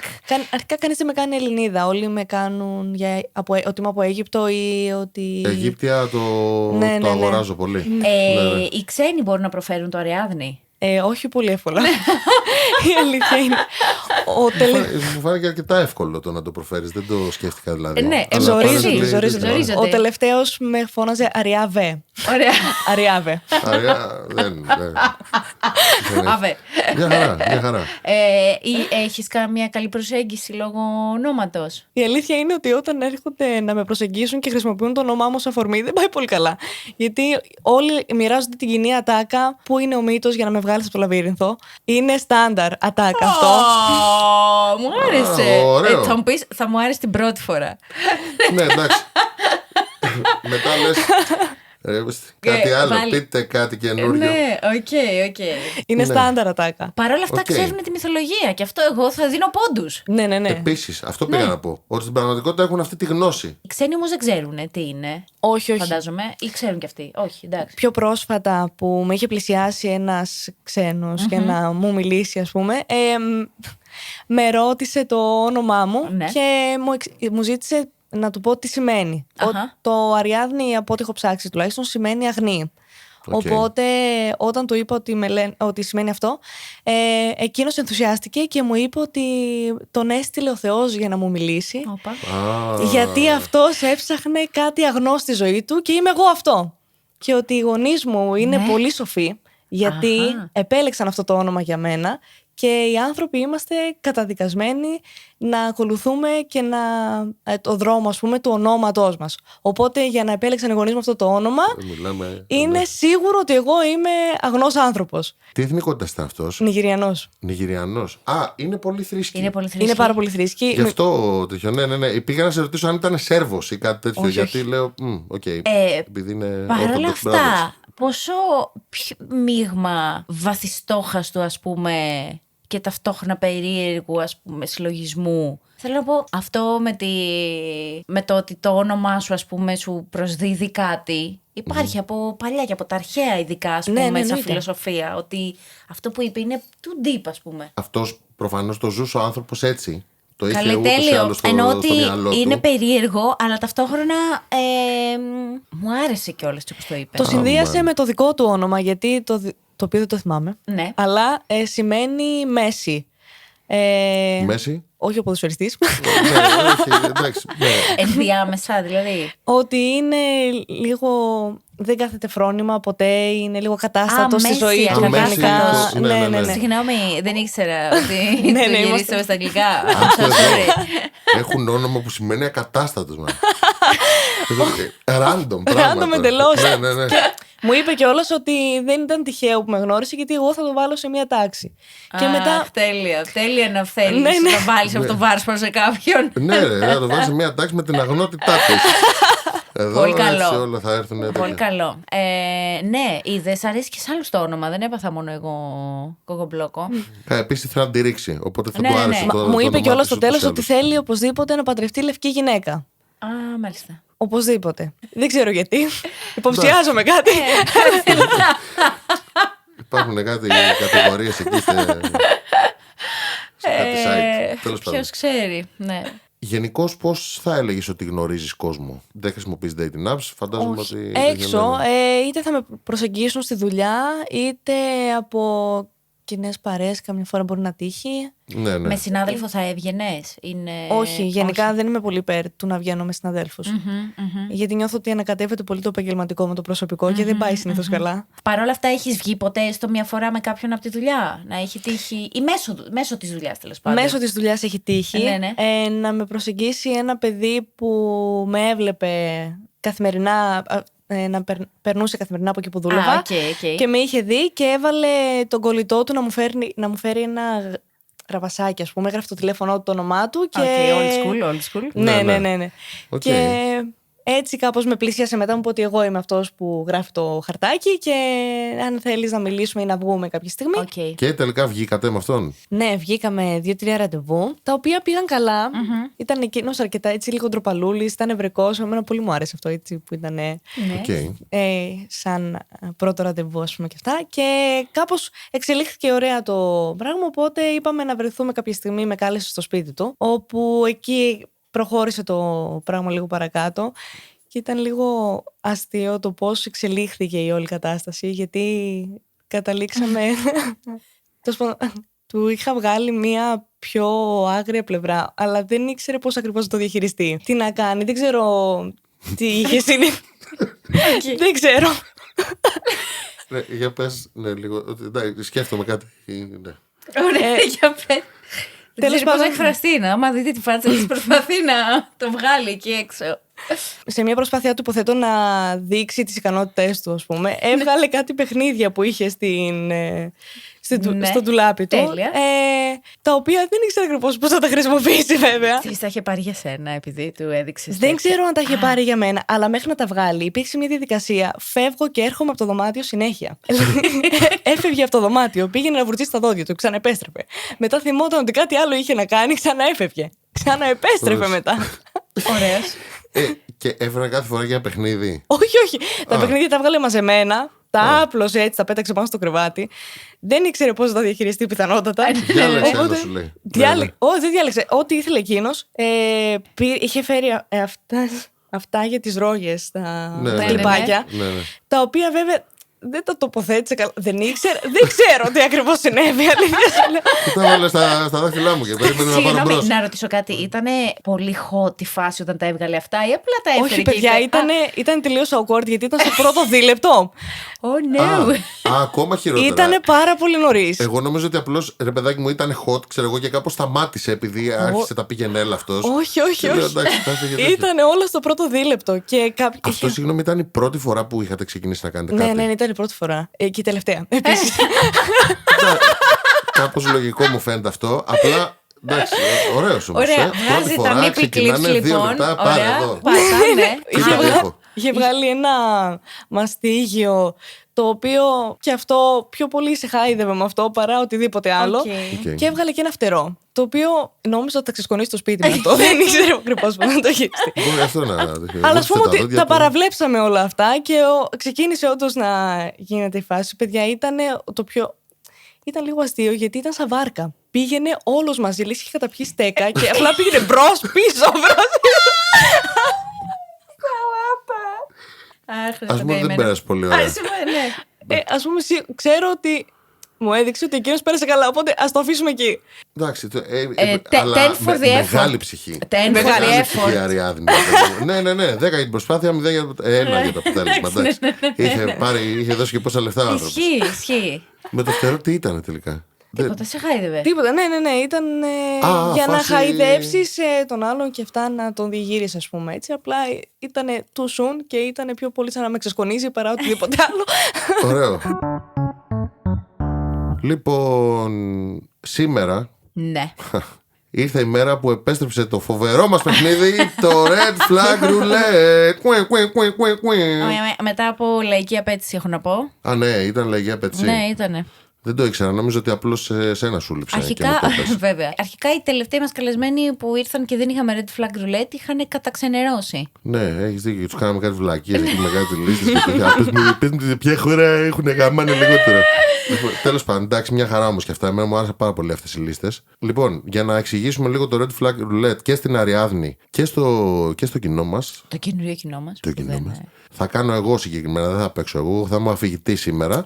Speaker 1: Αρχικά κανείς δεν με κάνει Ελληνίδα. Όλοι με κάνουν ότι είμαι από Αίγυπτο ή ότι.
Speaker 3: Αιγύπτια το αγοράζω πολύ.
Speaker 4: Οι ξένοι μπορούν να προφέρουν το Αριάδνη.
Speaker 1: Όχι πολύ εύκολα. Η αλήθεια είναι.
Speaker 3: Μου φάνηκε αρκετά εύκολο το να το προφέρεις. Δεν το σκέφτηκα δηλαδή.
Speaker 4: Ναι,
Speaker 1: ζορίζεται. Ο τελευταίος με φώναζε Αριάβε.
Speaker 4: Ωραία.
Speaker 1: Αριάβε.
Speaker 3: Δεν.
Speaker 4: Αβε.
Speaker 3: Μια χαρά.
Speaker 4: Έχεις καμία καλή προσέγγιση λόγω ονόματος?
Speaker 1: Η αλήθεια είναι ότι όταν έρχονται να με προσεγγίσουν και χρησιμοποιούν το όνομά μου ως αφορμή, δεν πάει πολύ καλά. Γιατί όλοι μοιράζονται την κοινή ατάκα που είναι ο μύτος για να με βγάλεις από το λαβύρινθο. Είναι στάνταρ ατάκα αυτό.
Speaker 4: Μου άρεσε.
Speaker 3: Ωραίο.
Speaker 4: Θα μου πεις, θα μου άρεσε την πρώτη φορά.
Speaker 3: Ναι, εντάξει. Μετά λες κάτι άλλο, πείτε κάτι καινούριο.
Speaker 4: Ναι, οκ.
Speaker 1: Είναι στάνταρ ατάκα.
Speaker 4: Παρ' όλα αυτά ξέρουν τη μυθολογία και αυτό εγώ θα δίνω πόντους.
Speaker 1: Ναι.
Speaker 3: Επίσης, αυτό πήγα να πω. Ότι στην πραγματικότητα έχουν αυτή τη γνώση.
Speaker 4: Οι ξένοι όμως δεν ξέρουν τι είναι.
Speaker 1: Όχι.
Speaker 4: Φαντάζομαι. Ή ξέρουν κι αυτοί. Όχι, εντάξει.
Speaker 1: Πιο πρόσφατα που με είχε πλησιάσει ένας ξένος για να μου μιλήσει, ας πούμε, με ρώτησε το όνομά μου και μου ζήτησε να του πω τι σημαίνει. Το Αριάδνη, από ό,τι έχω ψάξει τουλάχιστον, σημαίνει αγνή. Οπότε όταν του είπα ότι σημαίνει αυτό, εκείνος ενθουσιάστηκε και μου είπε ότι τον έστειλε ο Θεός για να μου μιλήσει. Γιατί αυτός έψαχνε κάτι αγνό στη ζωή του και είμαι εγώ αυτό. Και ότι οι γονείς μου είναι πολύ σοφοί, γιατί επέλεξαν αυτό το όνομα για μένα. Και οι άνθρωποι είμαστε καταδικασμένοι να ακολουθούμε και το δρόμο, ας πούμε, του ονόματός μας. Οπότε για να επέλεξαν οι γονείς μου αυτό το όνομα, είναι σίγουρο ότι εγώ είμαι αγνός άνθρωπος.
Speaker 3: Τι εθνικότητα ήταν αυτός? Νιγηριανός.
Speaker 4: Είναι πολύ θρήσκη.
Speaker 1: Είναι πάρα πολύ θρήσκη.
Speaker 3: Γι' αυτό τέτοιο. Ναι. Πήγα να σε ρωτήσω αν ήταν Σέρβος ή κάτι τέτοιο. Γιατί λέω. Επειδή είναι.
Speaker 4: Παρ' όλα αυτά, πόσο μείγμα βαθιστόχαστο, ας πούμε, και ταυτόχρονα περίεργου, ας πούμε, συλλογισμού. Θέλω να πω, αυτό με το ότι το όνομά σου, ας πούμε, σου προσδίδει κάτι, υπάρχει από παλιά και από τα αρχαία ειδικά, ας πούμε, σαν φιλοσοφία. Ότι αυτό που είπε είναι too deep, ας πούμε.
Speaker 3: Αυτός προφανώς το ζούσε ο άνθρωπος έτσι. Το είχε
Speaker 4: Καλέ,
Speaker 3: ούτως ή άλλως στο μυαλό του.
Speaker 4: Ενώ ότι είναι περίεργο, αλλά ταυτόχρονα μου άρεσε κιόλας όπως το είπε.
Speaker 1: Το συνδύασε με το δικό του όνομα, γιατί το οποίο δεν το θυμάμαι.
Speaker 4: Ναι.
Speaker 1: Αλλά σημαίνει μέση.
Speaker 3: Μέση.
Speaker 1: Όχι ο ποδοσφαιριστής.
Speaker 3: Όχι, εντάξει.
Speaker 4: Ενδιάμεσα, δηλαδή.
Speaker 1: Ότι είναι λίγο. Δεν κάθεται φρόνημα ποτέ, είναι λίγο κατάστατο στη ζωή του.
Speaker 3: Ναι.
Speaker 4: Συγγνώμη, δεν ήξερα ότι το γυρίσαμε στα αγγλικά.
Speaker 3: Έχουν όνομα που σημαίνει ακατάστατος. Random
Speaker 1: εντελώς.
Speaker 3: Ναι.
Speaker 1: Μου είπε κιόλας ότι δεν ήταν τυχαίο που με γνώρισε, γιατί εγώ θα το βάλω σε μια τάξη. Και μετά.
Speaker 4: Τέλεια να θέλεις να βάλεις αυτό το βάρος προς σε κάποιον.
Speaker 3: Ναι, θα το βάλεις σε μια τάξη με την αγνότητά του. Εδώ
Speaker 4: πολύ καλό.
Speaker 3: Έτσι όλα θα έρθουν.
Speaker 4: Πολύ καλό. Ναι, είδες, αρέσει και σε άλλους το όνομα. Δεν έπαθα μόνο εγώ κοκομπλόκο.
Speaker 3: Επίσης θέλει να τη ρίξει. Οπότε θα του άρεσε το.
Speaker 1: Μου είπε κιόλας στο τέλος ότι θέλει οπωσδήποτε να παντρευτεί λευκή γυναίκα.
Speaker 4: Μάλιστα.
Speaker 1: Οπωσδήποτε. Δεν ξέρω γιατί. Υποψιάζομαι κάτι.
Speaker 3: Υπάρχουν κάτι κατηγορίες εκεί σε κάτι site. Τέλος πάντων.
Speaker 4: Ποιος ξέρει, ναι.
Speaker 3: Γενικώς πώς θα έλεγες ότι γνωρίζεις κόσμο? Δεν χρησιμοποιείς dating apps, φαντάζομαι ότι.
Speaker 1: Έξω, είτε θα με προσεγγίσουν στη δουλειά, είτε από κοινές παρέες, καμιά φορά μπορεί να τύχει.
Speaker 3: Ναι.
Speaker 4: Με συνάδελφο θα έβγαινες?
Speaker 1: Όχι, γενικά δεν είμαι πολύ υπέρ του να βγαίνω με συναδέλφους. Γιατί νιώθω ότι ανακατεύεται πολύ το επαγγελματικό με το προσωπικό και δεν πάει συνήθως καλά.
Speaker 4: Παρ' όλα αυτά, έχεις βγει ποτέ έστω μια φορά με κάποιον από τη δουλειά? Να έχει τύχει. Ή μέσω της δουλειάς, τέλος πάντων.
Speaker 1: Μέσω της δουλειάς έχει τύχει. Να με προσεγγίσει ένα παιδί που με έβλεπε καθημερινά. Να περνούσε καθημερινά από εκεί που δούλευα.
Speaker 4: Okay.
Speaker 1: Και με είχε δει και έβαλε τον κολλητό του να μου φέρει ένα κραβασάκι, ας πούμε. Έγραφε το τηλέφωνο του, το όνομά του. Και...
Speaker 4: Old school.
Speaker 1: Ναι.
Speaker 3: Okay.
Speaker 1: Και έτσι κάπως με πλησίασε μετά, μου πω ότι εγώ είμαι αυτός που γράφει το χαρτάκι και αν θέλεις να μιλήσουμε ή να βγούμε κάποια στιγμή.
Speaker 4: Okay.
Speaker 3: Και τελικά βγήκατε με αυτόν?
Speaker 1: Ναι, βγήκαμε 2-3 ραντεβού, τα οποία πήγαν καλά. Ήταν εκείνος αρκετά έτσι λίγο ντροπαλούλης, ήταν ευρικός. Εμένα πολύ μου άρεσε αυτό έτσι που ήταν
Speaker 3: Okay.
Speaker 1: σαν πρώτο ραντεβού, ας πούμε, και αυτά. Και κάπως εξελίχθηκε ωραία το πράγμα, οπότε είπαμε να βρεθούμε κάποια στιγμή. Με κάλεσε στο σπίτι του, όπου εκεί προχώρησε το πράγμα λίγο παρακάτω και ήταν λίγο αστείο το πώς εξελίχθηκε η όλη κατάσταση, γιατί καταλήξαμε του είχα βγάλει μία πιο άγρια πλευρά, αλλά δεν ήξερε πώς ακριβώς να το διαχειριστεί. Τι να κάνει, δεν ξέρω τι είχε συνήθει. Δεν ξέρω.
Speaker 3: Ναι, για πες, ναι, λίγο, σκέφτομαι κάτι. Ναι.
Speaker 4: Ωραία, για πες. Τέλος πάντων, πώς να εκφραστεί, άμα δείτε τη φάτσα της, προσπαθεί να το βγάλει εκεί έξω.
Speaker 1: Σε μια προσπάθειά του, υποθέτω, να δείξει τις ικανότητές του, ας πούμε, έβγαλε κάτι παιχνίδια που είχε στο ντουλάπι του. Τα οποία δεν ήξερα ακριβώς πώς θα τα χρησιμοποιήσει, βέβαια.
Speaker 4: Τι τα είχε πάρει για σένα, επειδή του έδειξες?
Speaker 1: Δεν ξέρω αν τα είχε πάρει για μένα, αλλά μέχρι να τα βγάλει υπήρξε μια διαδικασία. Φεύγω και έρχομαι από το δωμάτιο συνέχεια. Έφευγε από το δωμάτιο, πήγαινε να βουρτσίσει τα δόντια του, ξαναεπέστρεφε. Μετά θυμόταν ότι κάτι άλλο είχε να κάνει, ξαναέφευγε. Ξαναεπέστρεφε μετά.
Speaker 4: Ωραίος.
Speaker 3: Και έφερε κάθε φορά για ένα παιχνίδι?
Speaker 1: Όχι. Τα παιχνίδια τα βγάλε μαζεμένα. Τα άπλωσε έτσι, τα πέταξε πάνω στο κρεβάτι. Δεν ήξερε πώς θα τα διαχειριστεί πιθανότατα.
Speaker 3: Διάλεξε ένα, σου λέει.
Speaker 1: Δεν διάλεξε. Ό,τι ήθελε εκείνος. Είχε φέρει αυτά για τις ρόγες, τα κλιπάκια. Τα οποία βέβαια δεν τα τοποθέτησε καλά. Δεν ξέρω τι ακριβώς συνέβη.
Speaker 3: Τα βάλε στα δάχτυλά μου και περίμενε να πάρω μπρος.
Speaker 4: Να ρωτήσω κάτι. Ήτανε πολύ hot η φάση όταν τα έβγαλε αυτά ή απλά τα έφερε?
Speaker 1: Όχι, παιδιά, ήταν τελείως awkward, γιατί ήταν στο πρώτο δίλεπτο.
Speaker 4: Oh no.
Speaker 3: Ακόμα χειρότερα.
Speaker 1: Ήτανε πάρα πολύ νωρίς.
Speaker 3: Εγώ νομίζω ότι απλώς, ρε παιδάκι μου, ήταν hot, ξέρω εγώ, και κάπως σταμάτησε επειδή άρχισε τα πήγαινε έλα αυτός.
Speaker 1: Όχι. Ήτανε όλο στο πρώτο δίλεπτο.
Speaker 3: Αυτό, συγγνώμη, ήταν η πρώτη φορά που είχατε ξεκινήσει να κάνετε κάτι?
Speaker 1: Ναι, ήταν η πρώτη φορά. Και η τελευταία. Επίσης.
Speaker 3: Κάπως λογικό μου φαίνεται αυτό. Απλά. Εντάξει, ωραίος όμως.
Speaker 4: Ωραία, βγάζει τα μήπη κλιπς λοιπόν.
Speaker 3: Πάρε εδώ.
Speaker 1: Είχε βγάλει ένα μαστίγιο, το οποίο και αυτό πιο πολύ σε χάιδευε με αυτό παρά οτιδήποτε άλλο. Και έβγαλε και ένα φτερό, το οποίο νόμιζα ότι θα ξεσκονίσει στο σπίτι με αυτό. Δεν ήξερα ακριβώς πώς να το χειριστεί. Αλλά ας πούμε ότι τα παραβλέψαμε όλα αυτά και ξεκίνησε όντως να γίνεται η φάση. Παιδιά, ήταν λίγο αστείο, γιατί ήταν σαν βάρκα. Πήγαινε όλος μαζί, λες είχε καταπιεί στέκα και απλά πήγαινε μπρος, πίσω,
Speaker 3: Ας πούμε δεν πέρασε πολύ ωραία.
Speaker 1: Ας πούμε, ξέρω ότι μου έδειξε ότι εκείνος πέρασε καλά, οπότε ας το αφήσουμε εκεί.
Speaker 3: Εντάξει,
Speaker 4: αλλά με
Speaker 3: μεγάλη ψυχή. Μεγάλη ψυχή Αριάδνη. Ναι, 10 για την προσπάθεια, 0 για το αποτέλεσμα. Είχε δώσει και πόσα λεφτά ο άνθρωπος.
Speaker 4: Ισχύει.
Speaker 3: Με το φτερό τι ήταν τελικά?
Speaker 4: Τίποτα, σε χάιδευε.
Speaker 1: Τίποτα, ναι. Ήταν για να χαϊδεύσεις τον άλλον και αυτά, να τον διηγείρεις, ας πούμε. Έτσι, απλά ήταν too soon και ήταν πιο πολύ σαν να με ξεσκονίζει παρά οτιδήποτε άλλο.
Speaker 3: Ωραίο. Λοιπόν, σήμερα.
Speaker 4: Ναι.
Speaker 3: Ήρθε η μέρα που επέστρεψε το φοβερό μας παιχνίδι, το Red Flag Roulette.
Speaker 4: Μετά από λαϊκή απέτηση, έχω να πω.
Speaker 3: Α, ναι, ήταν λαϊκή απέτηση.
Speaker 4: Ναι, ήτανε.
Speaker 3: Δεν το ήξερα, νομίζω ότι απλώς σένα σου λείψε.
Speaker 4: Αρχικά, βέβαια. Αρχικά οι τελευταίοι μας καλεσμένοι που ήρθαν και δεν είχαμε Red Flag Roulette είχαν καταξενερώσει.
Speaker 3: Ναι, έχεις δίκιο. Τους κάναμε κάτι βλακίες εκεί με κάτι λίστες. Πες μου ποια χώρα έχουν γαμάνει λιγότερο. Τέλος πάντων, εντάξει, μια χαρά όμως και αυτά. Εμένα μου άρεσαν πάρα πολύ αυτές οι λίστες. Λοιπόν, για να εξηγήσουμε λίγο το Red Flag Roulette και στην Αριάδνη και στο κοινό μας.
Speaker 4: Το καινούριο κοινό μας.
Speaker 3: Θα κάνω εγώ συγκεκριμένα, δεν θα παίξω εγώ. Θα είμαι αφηγητή σήμερα.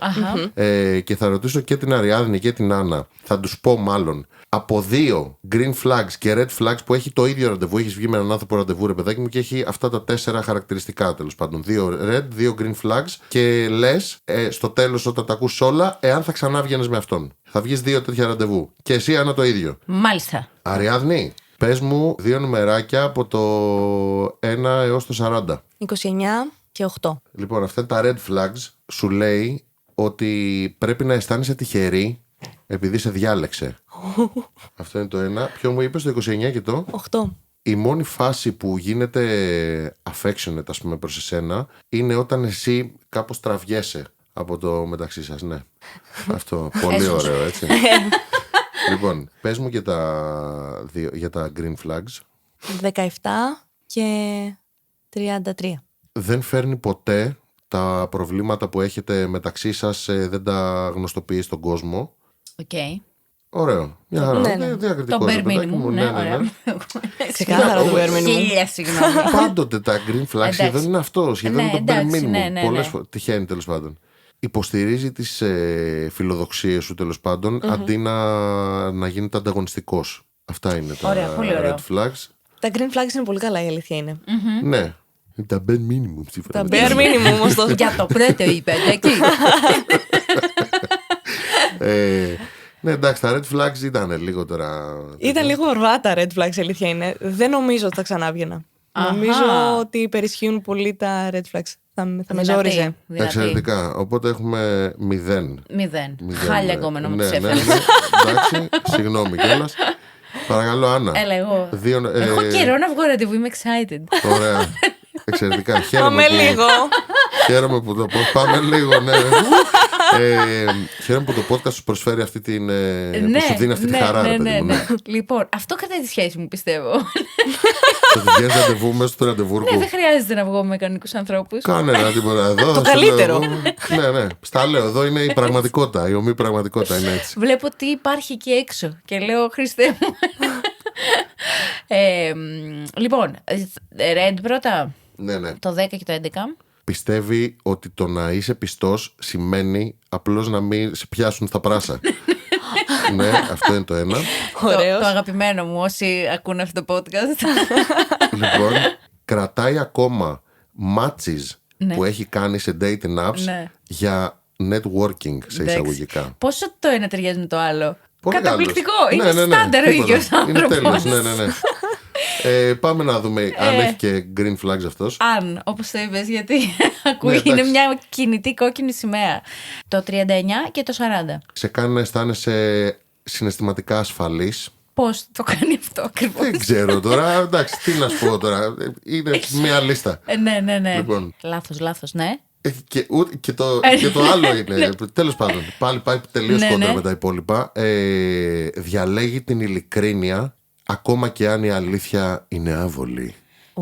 Speaker 3: Και θα ρωτήσω και την Αριάδνη και την Άννα. Θα τους πω μάλλον από 2 green flags και red flags που έχει το ίδιο ραντεβού. Έχεις βγει με έναν άνθρωπο ραντεβού, ρε παιδάκι μου, και έχει αυτά τα 4 χαρακτηριστικά, τέλος πάντων. 2 red, 2 green flags. Και λες στο τέλος, όταν τα ακούσεις όλα, εάν θα ξανά βγαίνεις με αυτόν. Θα βγεις 2 τέτοια ραντεβού. Και εσύ, Άννα, το ίδιο.
Speaker 4: Μάλιστα.
Speaker 3: Αριάδνη, πες μου 2 νουμεράκια από το 1 έως το 40.
Speaker 1: 29 και 8.
Speaker 3: Λοιπόν, αυτά τα red flags σου λέει ότι πρέπει να αισθάνεσαι τυχερή επειδή σε διάλεξε. Αυτό είναι το ένα. Ποιο μου είπες, το 29 και το?
Speaker 1: 8.
Speaker 3: Η μόνη φάση που γίνεται affectionate, ας πούμε, προς εσένα είναι όταν εσύ κάπως τραβιέσαι από το μεταξύ σας, ναι. Αυτό, πολύ ωραίο, έτσι. Λοιπόν, πες μου για τα green flags.
Speaker 1: 17 και 33.
Speaker 3: Δεν φέρνει ποτέ τα προβλήματα που έχετε μεταξύ σας, δεν τα γνωστοποιεί στον κόσμο.
Speaker 4: Οκ.
Speaker 3: Ωραίο. Μια χαρά.
Speaker 1: Ναι.
Speaker 3: Διακριτικό.
Speaker 4: Το bare
Speaker 3: παιδάκι
Speaker 4: minimum,
Speaker 3: μου,
Speaker 4: ναι, ωραία.
Speaker 1: Ξεκάθαρα το bare minimum.
Speaker 4: Χίλια συγγνώμη.
Speaker 3: Πάντοτε τα green flags σχεδόν είναι αυτό. Σχεδόν
Speaker 4: Ναι,
Speaker 3: το bare
Speaker 4: εντάξει,
Speaker 3: minimum.
Speaker 4: ναι.
Speaker 3: Πολλές φορές. Τυχαίνει, τέλος πάντων. Υποστηρίζει τις φιλοδοξίες σου, τέλος πάντων, αντί να γίνεται ανταγωνιστικός. Αυτά είναι τα
Speaker 4: Ωραία, πολύ ωραίο.
Speaker 3: red flags.
Speaker 1: Τα green flags είναι πολύ καλά, η αλήθεια είναι.
Speaker 3: Ναι. Τα bare minimum σύμφωνα
Speaker 1: Τα
Speaker 3: με
Speaker 1: bare minimum ωστόσο.
Speaker 4: Για το πρώτο είπα, εντάξει.
Speaker 3: Ναι, εντάξει, τα red flags ήταν λίγο τώρα.
Speaker 1: Ήταν λίγο ορβά τα red flags, η αλήθεια είναι. Δεν νομίζω ότι θα ξανά βγαινα. Νομίζω ότι υπερισχύουν πολύ τα red flags. Θα με ζόριζε.
Speaker 3: Εξαιρετικά. Οπότε έχουμε 0.
Speaker 4: 0. Χάλια ακόμα να μου
Speaker 3: Ναι,
Speaker 4: τους
Speaker 3: ναι,
Speaker 4: έφερες.
Speaker 3: ναι. Εντάξει, συγγνώμη κιόλας. Παρακαλώ, Άννα.
Speaker 4: Έλα εγώ.
Speaker 3: Δύο,
Speaker 4: Έχω καιρό να βγω ραντεβού, είμαι excited.
Speaker 3: Ωραία. Εξαιρετικά.
Speaker 1: Πάμε λίγο.
Speaker 3: Χαίρομαι που το πάμε λίγο, ναι. Χαίρομαι που το podcast σου προσφέρει αυτή την. Που σου δίνει αυτή τη χαρά, ρε παιδί μου. Ναι.
Speaker 4: Λοιπόν, αυτό κρατάει τη σχέση μου, πιστεύω.
Speaker 3: Το ότι βγαίνει ραντεβού μέσα στο ραντεβούρκο.
Speaker 4: Ναι, δεν χρειάζεται να βγω με κανονικούς ανθρώπους.
Speaker 3: Κανένα τίποτα εδώ.
Speaker 1: Το καλύτερο.
Speaker 3: Ναι, ναι. Στα λέω. Εδώ είναι η πραγματικότητα. Η ομή πραγματικότητα είναι έτσι.
Speaker 4: Βλέπω τι υπάρχει εκεί έξω και λέω, Χριστέ μου. Λοιπόν, Red πρώτα,
Speaker 3: Ναι, ναι.
Speaker 4: το 10 και το 11.
Speaker 3: Πιστεύει ότι το να είσαι πιστός σημαίνει απλώς να μην σε πιάσουν στα πράσα. Ναι, αυτό είναι το ένα.
Speaker 1: Ωραίος.
Speaker 4: Το αγαπημένο μου, όσοι ακούνε αυτό το podcast.
Speaker 3: Λοιπόν, κρατάει ακόμα matches
Speaker 4: Ναι.
Speaker 3: που έχει κάνει σε dating apps
Speaker 4: Ναι.
Speaker 3: για networking σε εισαγωγικά.
Speaker 4: Πόσο το ένα ταιριάζει με το άλλο.
Speaker 3: Πολύ
Speaker 4: Καταπληκτικό.
Speaker 3: καλός.
Speaker 4: Είναι
Speaker 3: Ναι,
Speaker 4: στάνταρ ο
Speaker 3: τίποτα.
Speaker 4: ίδιος
Speaker 3: Είναι τέλειος,
Speaker 4: άνθρωπος.
Speaker 3: ναι, ναι, ναι. Πάμε να δούμε αν έχει και green flags αυτός.
Speaker 4: Αν, όπως το είπες, γιατί ακούει,
Speaker 3: Ναι,
Speaker 4: είναι
Speaker 3: εντάξει.
Speaker 4: μια κινητή κόκκινη σημαία. Το 39 και το 40.
Speaker 3: Σε κάνει να αισθάνεσαι συναισθηματικά ασφαλής.
Speaker 4: Πώς το κάνει αυτό ακριβώς.
Speaker 3: Δεν ξέρω τώρα, εντάξει, τι να σου πω τώρα. Είναι μια λίστα.
Speaker 4: Ναι.
Speaker 3: Λοιπόν.
Speaker 4: Λάθος, ναι.
Speaker 3: Και το άλλο είναι. Τέλος πάντων, πάλι πάει τελείως
Speaker 4: Ναι,
Speaker 3: κόντρα
Speaker 4: ναι.
Speaker 3: με τα υπόλοιπα. Διαλέγει την ειλικρίνεια, ακόμα και αν η αλήθεια είναι άβολη.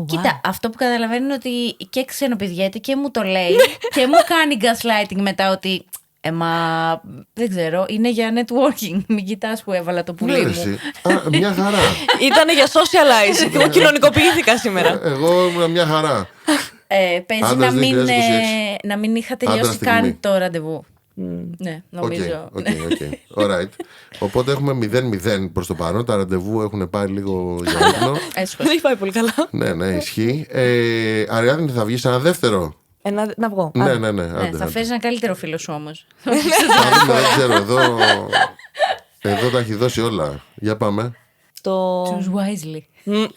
Speaker 4: Κοίτα, αυτό που καταλαβαίνω είναι ότι και ξενοπηδιέται και μου το λέει και μου κάνει gaslighting μετά ότι μα δεν ξέρω, είναι για networking. Μην κοιτάς που έβαλα το πουλί
Speaker 3: Ναι,
Speaker 4: μου.
Speaker 3: εσύ. Μια χαρά.
Speaker 1: Ήτανε για socialize. Εγώ κοινωνικοποιήθηκα σήμερα.
Speaker 3: Εγώ ήμουν μια χαρά.
Speaker 4: Παίζει
Speaker 3: Άντρας 2026.
Speaker 4: να μην είχα
Speaker 3: Άντρας
Speaker 4: τελειώσει
Speaker 3: στιγμή.
Speaker 4: καν το ραντεβού. Ναι, νομίζω.
Speaker 3: Οκ. Alright. Οπότε έχουμε 0-0 προς το παρόν. Τα ραντεβού έχουν πάει λίγο για ύπνο.
Speaker 4: Έσχος.
Speaker 1: Δεν πάει πολύ καλά.
Speaker 3: Ναι, ισχύει. Αριάδνη, θα βγεις ένα δεύτερο.
Speaker 1: Να βγω.
Speaker 3: Ναι.
Speaker 4: Ναι,
Speaker 3: άντε,
Speaker 4: θα
Speaker 3: άντε.
Speaker 4: φέρεις ένα καλύτερο φίλο σου όμως.
Speaker 3: Δεν ξέρω, εδώ τα έχει δώσει όλα. Για πάμε.
Speaker 1: Το...
Speaker 4: Choose wisely.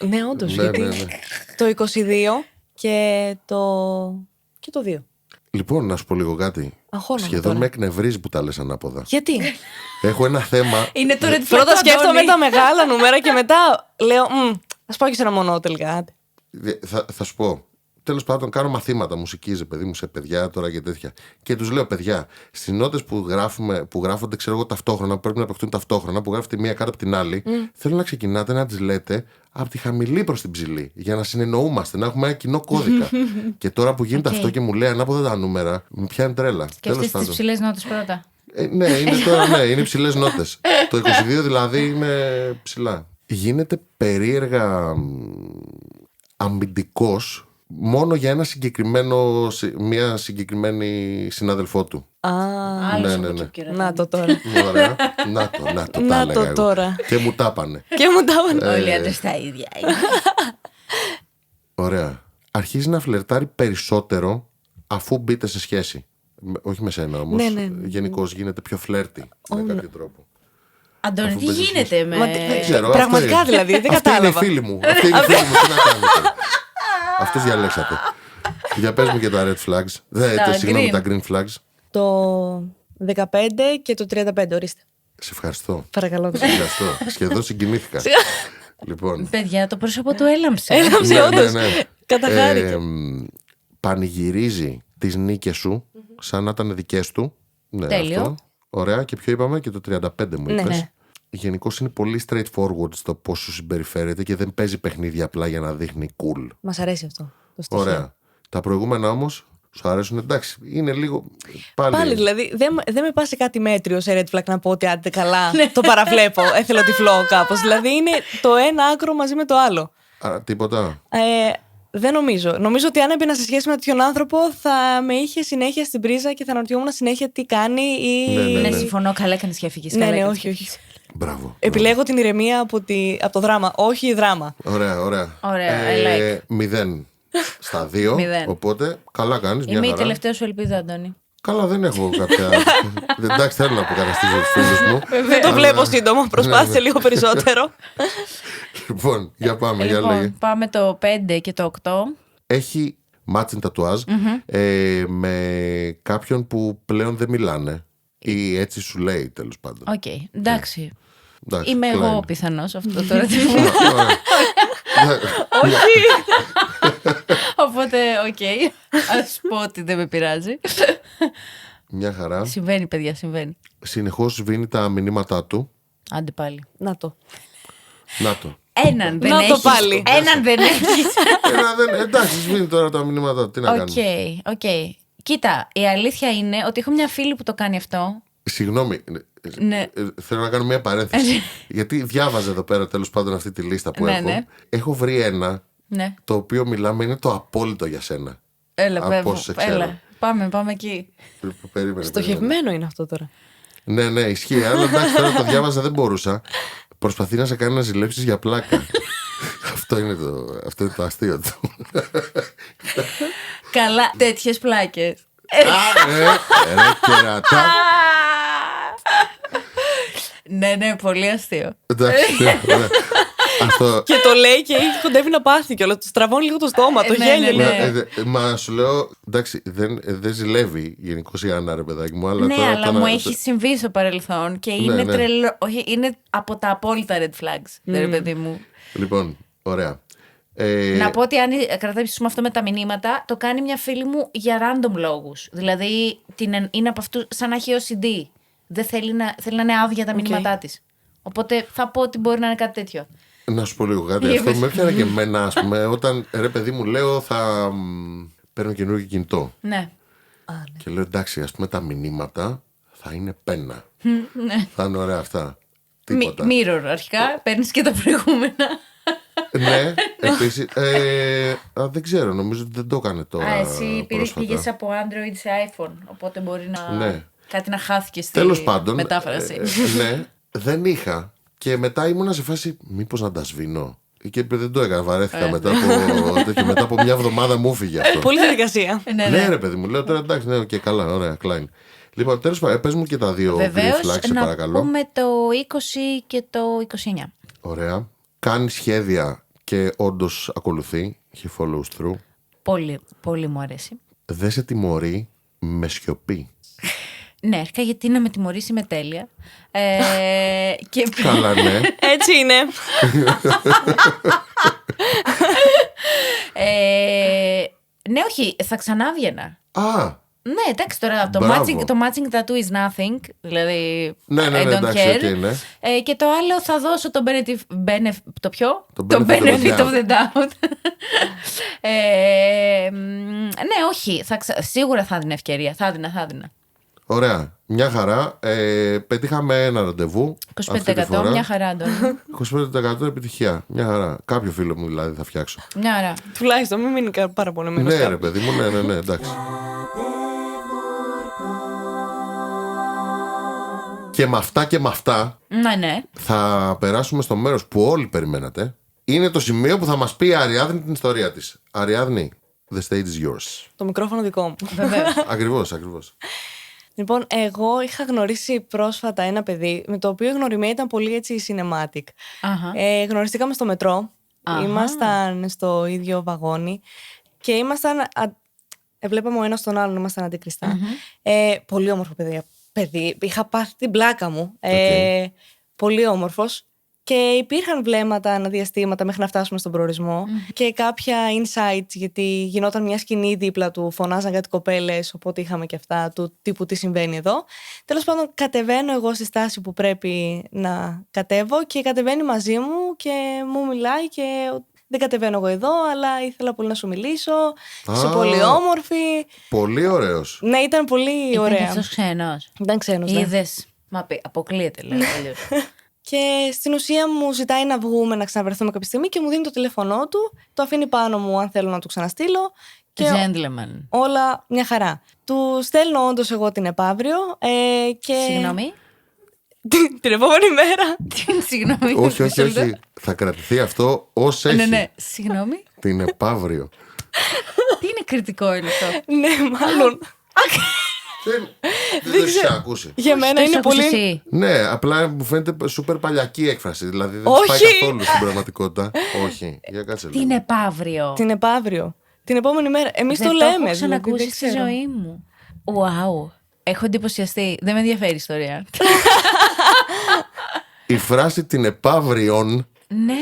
Speaker 1: Ναι, όντως.
Speaker 3: Ναι,
Speaker 1: Γιατί
Speaker 3: ναι, ναι.
Speaker 1: το 22 και το 2.
Speaker 3: Λοιπόν, να σου πω λίγο κάτι.
Speaker 1: Αγχώνομαι
Speaker 3: Σχεδόν
Speaker 1: τώρα.
Speaker 3: με εκνευρίζει που τα λες ανάποδα.
Speaker 1: Γιατί?
Speaker 3: Έχω ένα θέμα.
Speaker 4: Είναι το red flag
Speaker 1: Πρώτα
Speaker 4: του
Speaker 1: σκέφτομαι
Speaker 4: Αντώνη.
Speaker 1: τα μεγάλα νούμερα και μετά λέω ας πάω και σε ένα μονό τελικά.
Speaker 3: Θα σου πω. Τέλος πάντων, κάνω μαθήματα μουσικής, παιδί μου, σε παιδιά τώρα και τέτοια. Και τους λέω, παιδιά, στις νότες που γράφονται, ξέρω εγώ, ταυτόχρονα, που πρέπει να παιχτούν ταυτόχρονα, που γράφεται μία κάτω από την άλλη, θέλω να ξεκινάτε να τις λέτε από τη χαμηλή προς την ψηλή, για να συνεννοούμαστε, να έχουμε ένα κοινό κώδικα. Και τώρα που γίνεται αυτό και μου λέει ανάποδα τα νούμερα, με πιάνει τρέλα.
Speaker 4: Και αυτές τις ψηλές νότες πρώτα.
Speaker 3: Ναι, είναι τώρα, ναι, είναι υψηλές νότες. Το 22 δηλαδή είναι ψηλά. Γίνεται περίεργα αμυντικός μόνο για μια συγκεκριμένη συνάδελφό του.
Speaker 4: Άλλος
Speaker 3: ναι.
Speaker 4: από το καιρό.
Speaker 1: Να το τώρα.
Speaker 3: Ωραία. Να το τα έλεγα εγώ.
Speaker 1: τώρα.
Speaker 3: Και μου τα πάνε.
Speaker 1: Και μου τα έβαλε.
Speaker 4: Όλοι οι άντρες τα ίδια.
Speaker 3: Ωραία. Αρχίζει να φλερτάρει περισσότερο αφού μπείτε σε σχέση. Όχι με σένα όμως.
Speaker 1: Ναι.
Speaker 3: Γενικώς γίνεται πιο φλερτή με κάποιο τρόπο.
Speaker 4: Αντώνη,
Speaker 3: Αφού
Speaker 4: τι
Speaker 3: παίζεις
Speaker 4: γίνεται με...
Speaker 3: Δεν ξέρω.
Speaker 1: Πραγματικά
Speaker 3: αυτό
Speaker 1: δηλαδή, δεν
Speaker 3: Αυτή
Speaker 1: κατάλαβα.
Speaker 3: είναι η φίλη μου. Αυτή είναι η φίλη μου. Τι να κάνετε. Αυτούς διαλέξατε. Για πες μου και τα red flags. Συγγνώμη,
Speaker 4: green.
Speaker 3: τα green flags.
Speaker 1: Το 15 και το 35, ορίστε.
Speaker 3: Σε ευχαριστώ.
Speaker 1: Παρακαλώ.
Speaker 3: Σε ευχαριστώ. Σχεδόν συγκινήθηκα. Λοιπόν.
Speaker 4: Παιδιά, το πρόσωπο του έλαμψε.
Speaker 1: Έλαμψε, όντως. Καταχάρηκε.
Speaker 3: Πανηγυρίζει τις νίκες σου σαν να ήταν δικές του. Ναι,
Speaker 4: Τέλειο.
Speaker 3: αυτό. Ωραία. Και ποιο είπαμε? Και το 35 μου είπες.
Speaker 1: Ναι.
Speaker 3: Γενικώς είναι πολύ straightforward στο πώς σου συμπεριφέρεται και δεν παίζει παιχνίδια απλά για να δείχνει cool.
Speaker 1: Μας αρέσει αυτό το στοιχείο.
Speaker 3: Ωραία. Τα προηγούμενα όμως σου αρέσουν, εντάξει. Είναι λίγο.
Speaker 1: Πάλι δηλαδή δεν με πάσει κάτι μέτριο σε red flag να πω ότι άντε καλά, το παραβλέπω, έθελα τυφλό κάπως. Δηλαδή είναι το ένα άκρο μαζί με το άλλο.
Speaker 3: Τίποτα.
Speaker 1: Δεν νομίζω. Νομίζω ότι αν έμπαινα σε σχέση με τέτοιον άνθρωπο θα με είχε συνέχεια στην πρίζα και θα αναρωτιόμουν συνέχεια τι κάνει ή.
Speaker 3: Ναι.
Speaker 4: Ναι, συμφωνώ. Καλά έκανες και έφυγες.
Speaker 1: Ναι, όχι.
Speaker 3: Μπράβο.
Speaker 1: Επιλέγω την ηρεμία από το δράμα, όχι η δράμα.
Speaker 3: Ωραία.
Speaker 4: Ωραία, I like.
Speaker 3: 0 στα 2. Οπότε καλά κάνεις.
Speaker 4: Είμαι η τελευταία σου ελπίδα, Αντώνη.
Speaker 3: Καλά, δεν έχω κάποια. Εντάξει, θέλω να αποκαταστήσω τους φίλους μου.
Speaker 1: Δεν το βλέπω σύντομα. Προσπάθησε λίγο περισσότερο.
Speaker 3: Λοιπόν, για πάμε. Για λέγε.
Speaker 4: Πάμε το 5 και το 8.
Speaker 3: Έχει matching τατουάζ με κάποιον που πλέον δεν μιλάνε. Ή έτσι σου λέει, τέλος πάντων.
Speaker 4: Οκ, εντάξει.
Speaker 3: Εντάξει,
Speaker 4: Είμαι
Speaker 3: κλείνει.
Speaker 4: εγώ πιθανός αυτό τώρα.
Speaker 1: Όχι.
Speaker 4: Οπότε, οκ. Ας πω ότι δεν με πειράζει.
Speaker 3: Μια χαρά.
Speaker 4: Συμβαίνει, παιδιά, συμβαίνει.
Speaker 3: Συνεχώς σβήνει τα μηνύματά του.
Speaker 4: Άντε πάλι.
Speaker 1: Να το.
Speaker 3: Να το.
Speaker 4: Έναν δεν
Speaker 1: Να το
Speaker 4: έχεις.
Speaker 1: πάλι.
Speaker 4: Έναν δεν έχεις.
Speaker 3: Εντάξει, σβήνει τώρα τα μηνύματά του. Τι να κάνουμε.
Speaker 4: Οκ. Κοίτα, η αλήθεια είναι ότι έχω μια φίλη που το κάνει αυτό.
Speaker 3: Συγγνώμη.
Speaker 4: Ναι.
Speaker 3: Θέλω να κάνω μια παρένθεση. Γιατί διάβαζα εδώ πέρα τέλος πάντων αυτή τη λίστα που έχω.
Speaker 4: Ναι.
Speaker 3: Έχω βρει ένα
Speaker 4: Ναι.
Speaker 3: το οποίο μιλάμε είναι το απόλυτο για σένα.
Speaker 4: Έλα,
Speaker 3: Από
Speaker 4: βέβαια.
Speaker 3: όσο σε ξέρω.
Speaker 4: Έλα. Πάμε εκεί.
Speaker 3: Περίμενε.
Speaker 1: Στοχευμένο είναι αυτό τώρα.
Speaker 3: Ναι, ισχύει. Αλλά εντάξει, τώρα το διάβαζα, δεν μπορούσα. Προσπαθεί να σε κάνει να ζηλέψεις για πλάκα. Αυτό είναι το αστείο του.
Speaker 4: Καλά, τέτοιες πλάκες.
Speaker 3: Ρε κερατά.
Speaker 4: Ναι, πολύ αστείο.
Speaker 3: Εντάξει, ωραία. Αυτό.
Speaker 1: Και το λέει και κοντεύει να πάθει κιόλας. Του στραβώνει λίγο το στόμα, το
Speaker 4: Ναι,
Speaker 1: γέλιο.
Speaker 4: ναι.
Speaker 3: Μα σου λέω, εντάξει, δεν ζηλεύει γενικώς η Άννα, ρε παιδάκι μου. Αλλά
Speaker 4: Ναι,
Speaker 3: τώρα,
Speaker 4: αλλά μου έχει συμβεί στο παρελθόν και είναι
Speaker 3: ναι.
Speaker 4: τρελό. Όχι, είναι από τα απόλυτα red flags, ρε παιδί μου.
Speaker 3: Λοιπόν, ωραία.
Speaker 4: Να πω ότι αν κρατήσει αυτό με τα μηνύματα, το κάνει μια φίλη μου για random λόγους. Δηλαδή είναι από αυτού σαν να έχει OCD. Δεν θέλει να είναι άδεια τα μηνύματά της. Οπότε θα πω ότι μπορεί να είναι κάτι τέτοιο.
Speaker 3: Να σου πω λίγο κάτι. Αυτό με έφτιανε και εμένα, ας πούμε, όταν ρε παιδί μου λέω θα παίρνω καινούργιο κινητό.
Speaker 4: Ναι.
Speaker 3: Και λέω εντάξει, ας πούμε τα μηνύματα θα είναι πένα.
Speaker 4: Ναι.
Speaker 3: Θα είναι ωραία αυτά. Τίποτα.
Speaker 4: Mirror αρχικά, παίρνεις και τα προηγούμενα.
Speaker 3: Ναι, επίσης. Δεν ξέρω, νομίζω ότι δεν το έκανε τώρα.
Speaker 4: Εσύ
Speaker 3: πρόσφατα.
Speaker 4: πήγες από Android σε iPhone. Οπότε μπορεί να.
Speaker 3: Ναι.
Speaker 4: Κάτι να χάθηκε στη
Speaker 3: Τέλος πάντων.
Speaker 4: μετάφραση.
Speaker 3: Ναι, δεν είχα. Και μετά ήμουνα σε φάση, μήπως να τα σβήνω. Και δεν το έκανα, βαρέθηκα μετά από μια εβδομάδα μου έφυγε αυτό.
Speaker 1: Πολύ διαδικασία.
Speaker 3: Ναι, ρε παιδί μου, λέω τώρα εντάξει, ναι, και καλά, ωραία, κλάιν. Λοιπόν, τέλος πάντων, πες μου και τα δύο
Speaker 4: Βεβαίως,
Speaker 3: green flags, σε
Speaker 4: να
Speaker 3: παρακαλώ.
Speaker 4: πούμε το 20 και το 29.
Speaker 3: Ωραία. Κάνει σχέδια και όντως ακολουθεί. He follows through.
Speaker 4: Πολύ, πολύ μου αρέσει.
Speaker 3: Δεν σε τιμωρεί με σιωπή.
Speaker 4: Ναι, αρχικά γιατί να με τιμωρήσει με τέλεια. Και...
Speaker 3: Καλά, ναι.
Speaker 1: Έτσι είναι.
Speaker 4: Ναι, όχι, θα ξανά βγαινα.
Speaker 3: Α,
Speaker 4: Ναι, εντάξει τώρα,
Speaker 3: Μπράβο.
Speaker 4: το matching tattoo is nothing. Δηλαδή,
Speaker 3: ναι,
Speaker 4: I don't
Speaker 3: εντάξει,
Speaker 4: care.
Speaker 3: okay, ναι.
Speaker 4: Και το άλλο θα δώσω το το ποιο?
Speaker 3: Το
Speaker 4: Το
Speaker 3: benefit of the
Speaker 4: benefit of
Speaker 3: doubt.
Speaker 4: the doubt. Ναι, όχι, σίγουρα θα έδινα ευκαιρία, θα έδινα.
Speaker 3: Ωραία. Μια χαρά. Πετύχαμε ένα ραντεβού. αυτή τη
Speaker 4: 25%
Speaker 3: φορά.
Speaker 4: μια χαρά, Αντώνη.
Speaker 3: 25% επιτυχία. Μια χαρά. Κάποιο φίλο μου δηλαδή θα φτιάξω.
Speaker 4: Μια χαρά.
Speaker 1: Τουλάχιστον μην μείνει πάρα πολύ μέρο.
Speaker 3: Ναι, ρε παιδί μου, ναι, εντάξει. Και με αυτά
Speaker 4: Ναι.
Speaker 3: θα περάσουμε στο μέρος που όλοι περιμένατε. Είναι το σημείο που θα μας πει η Αριάδνη την ιστορία της. Αριάδνη, the stage is yours.
Speaker 1: Το μικρόφωνο δικό μου.
Speaker 4: Βεβαίως.
Speaker 3: Ακριβώς.
Speaker 1: Λοιπόν, εγώ είχα γνωρίσει πρόσφατα ένα παιδί με το οποίο η γνωριμία ήταν πολύ έτσι cinematic.
Speaker 4: Αχα.
Speaker 1: Γνωριστήκαμε στο μετρό. Ήμασταν στο ίδιο βαγόνι και ήμασταν. Βλέπαμε ο ένας τον άλλον, ήμασταν αντικριστά. Πολύ όμορφο παιδί. παιδί, είχα πάθει την πλάκα μου. Πολύ όμορφος. Και υπήρχαν βλέμματα αναδιαστήματα μέχρι να φτάσουμε στον προορισμό. Και κάποια insights, γιατί γινόταν μια σκηνή δίπλα του, φωνάζαν κάτι κοπέλες, οπότε είχαμε και αυτά του τύπου τι συμβαίνει εδώ. Τέλος πάντων, κατεβαίνω εγώ στη στάση που πρέπει να κατέβω και κατεβαίνει μαζί μου και μου μιλάει και δεν κατεβαίνω εγώ εδώ, αλλά ήθελα πολύ να σου μιλήσω. Είσαι πολύ όμορφη.
Speaker 3: Πολύ ωραίος.
Speaker 1: Ναι, ήταν πολύ ωραία.
Speaker 4: Ήταν αυτός ξένος.
Speaker 1: Ήταν ξένος, ναι.
Speaker 4: Είδες. Μα αποκλείεται, λέω.
Speaker 1: Και στην ουσία μου ζητάει να βγούμε, να ξαναβρεθούμε κάποια στιγμή και μου δίνει το τηλέφωνό του. Το αφήνει πάνω μου αν θέλω να του ξαναστείλω. Και
Speaker 4: Gentleman.
Speaker 1: όλα μια χαρά. Του στέλνω όντως εγώ την επαύριο. Και...
Speaker 4: Συγγνώμη.
Speaker 1: την επόμενη μέρα.
Speaker 4: Συγγνώμη.
Speaker 3: Όχι. Θα κρατηθεί αυτό ως έχει.
Speaker 4: Ναι. Συγγνώμη.
Speaker 3: Την επαύριο.
Speaker 4: Τι είναι κριτικό είναι αυτό?
Speaker 1: Ναι, μάλλον.
Speaker 3: Δεν το έχεις ακούσει.
Speaker 1: Για μένα είναι πολύ.
Speaker 4: Εσύ.
Speaker 3: Ναι, απλά μου φαίνεται σούπερ παλιακή έκφραση. Δηλαδή δεν
Speaker 1: Όχι.
Speaker 3: της πάει καθόλου στην πραγματικότητα. Όχι. Για κάτσε λίγο.
Speaker 4: Την επαύριο.
Speaker 1: Την επαύριο. Την επόμενη μέρα. Εμείς το
Speaker 4: Δεν
Speaker 1: λέμε.
Speaker 4: έχω
Speaker 1: δηλαδή,
Speaker 4: ξανακούσει
Speaker 1: δεν
Speaker 4: στη
Speaker 1: ξέρω.
Speaker 4: ζωή μου. Wow. Έχω εντυπωσιαστεί. Δεν με ενδιαφέρει η ιστορία.
Speaker 3: Η φράση την επαύριον.
Speaker 4: Ναι.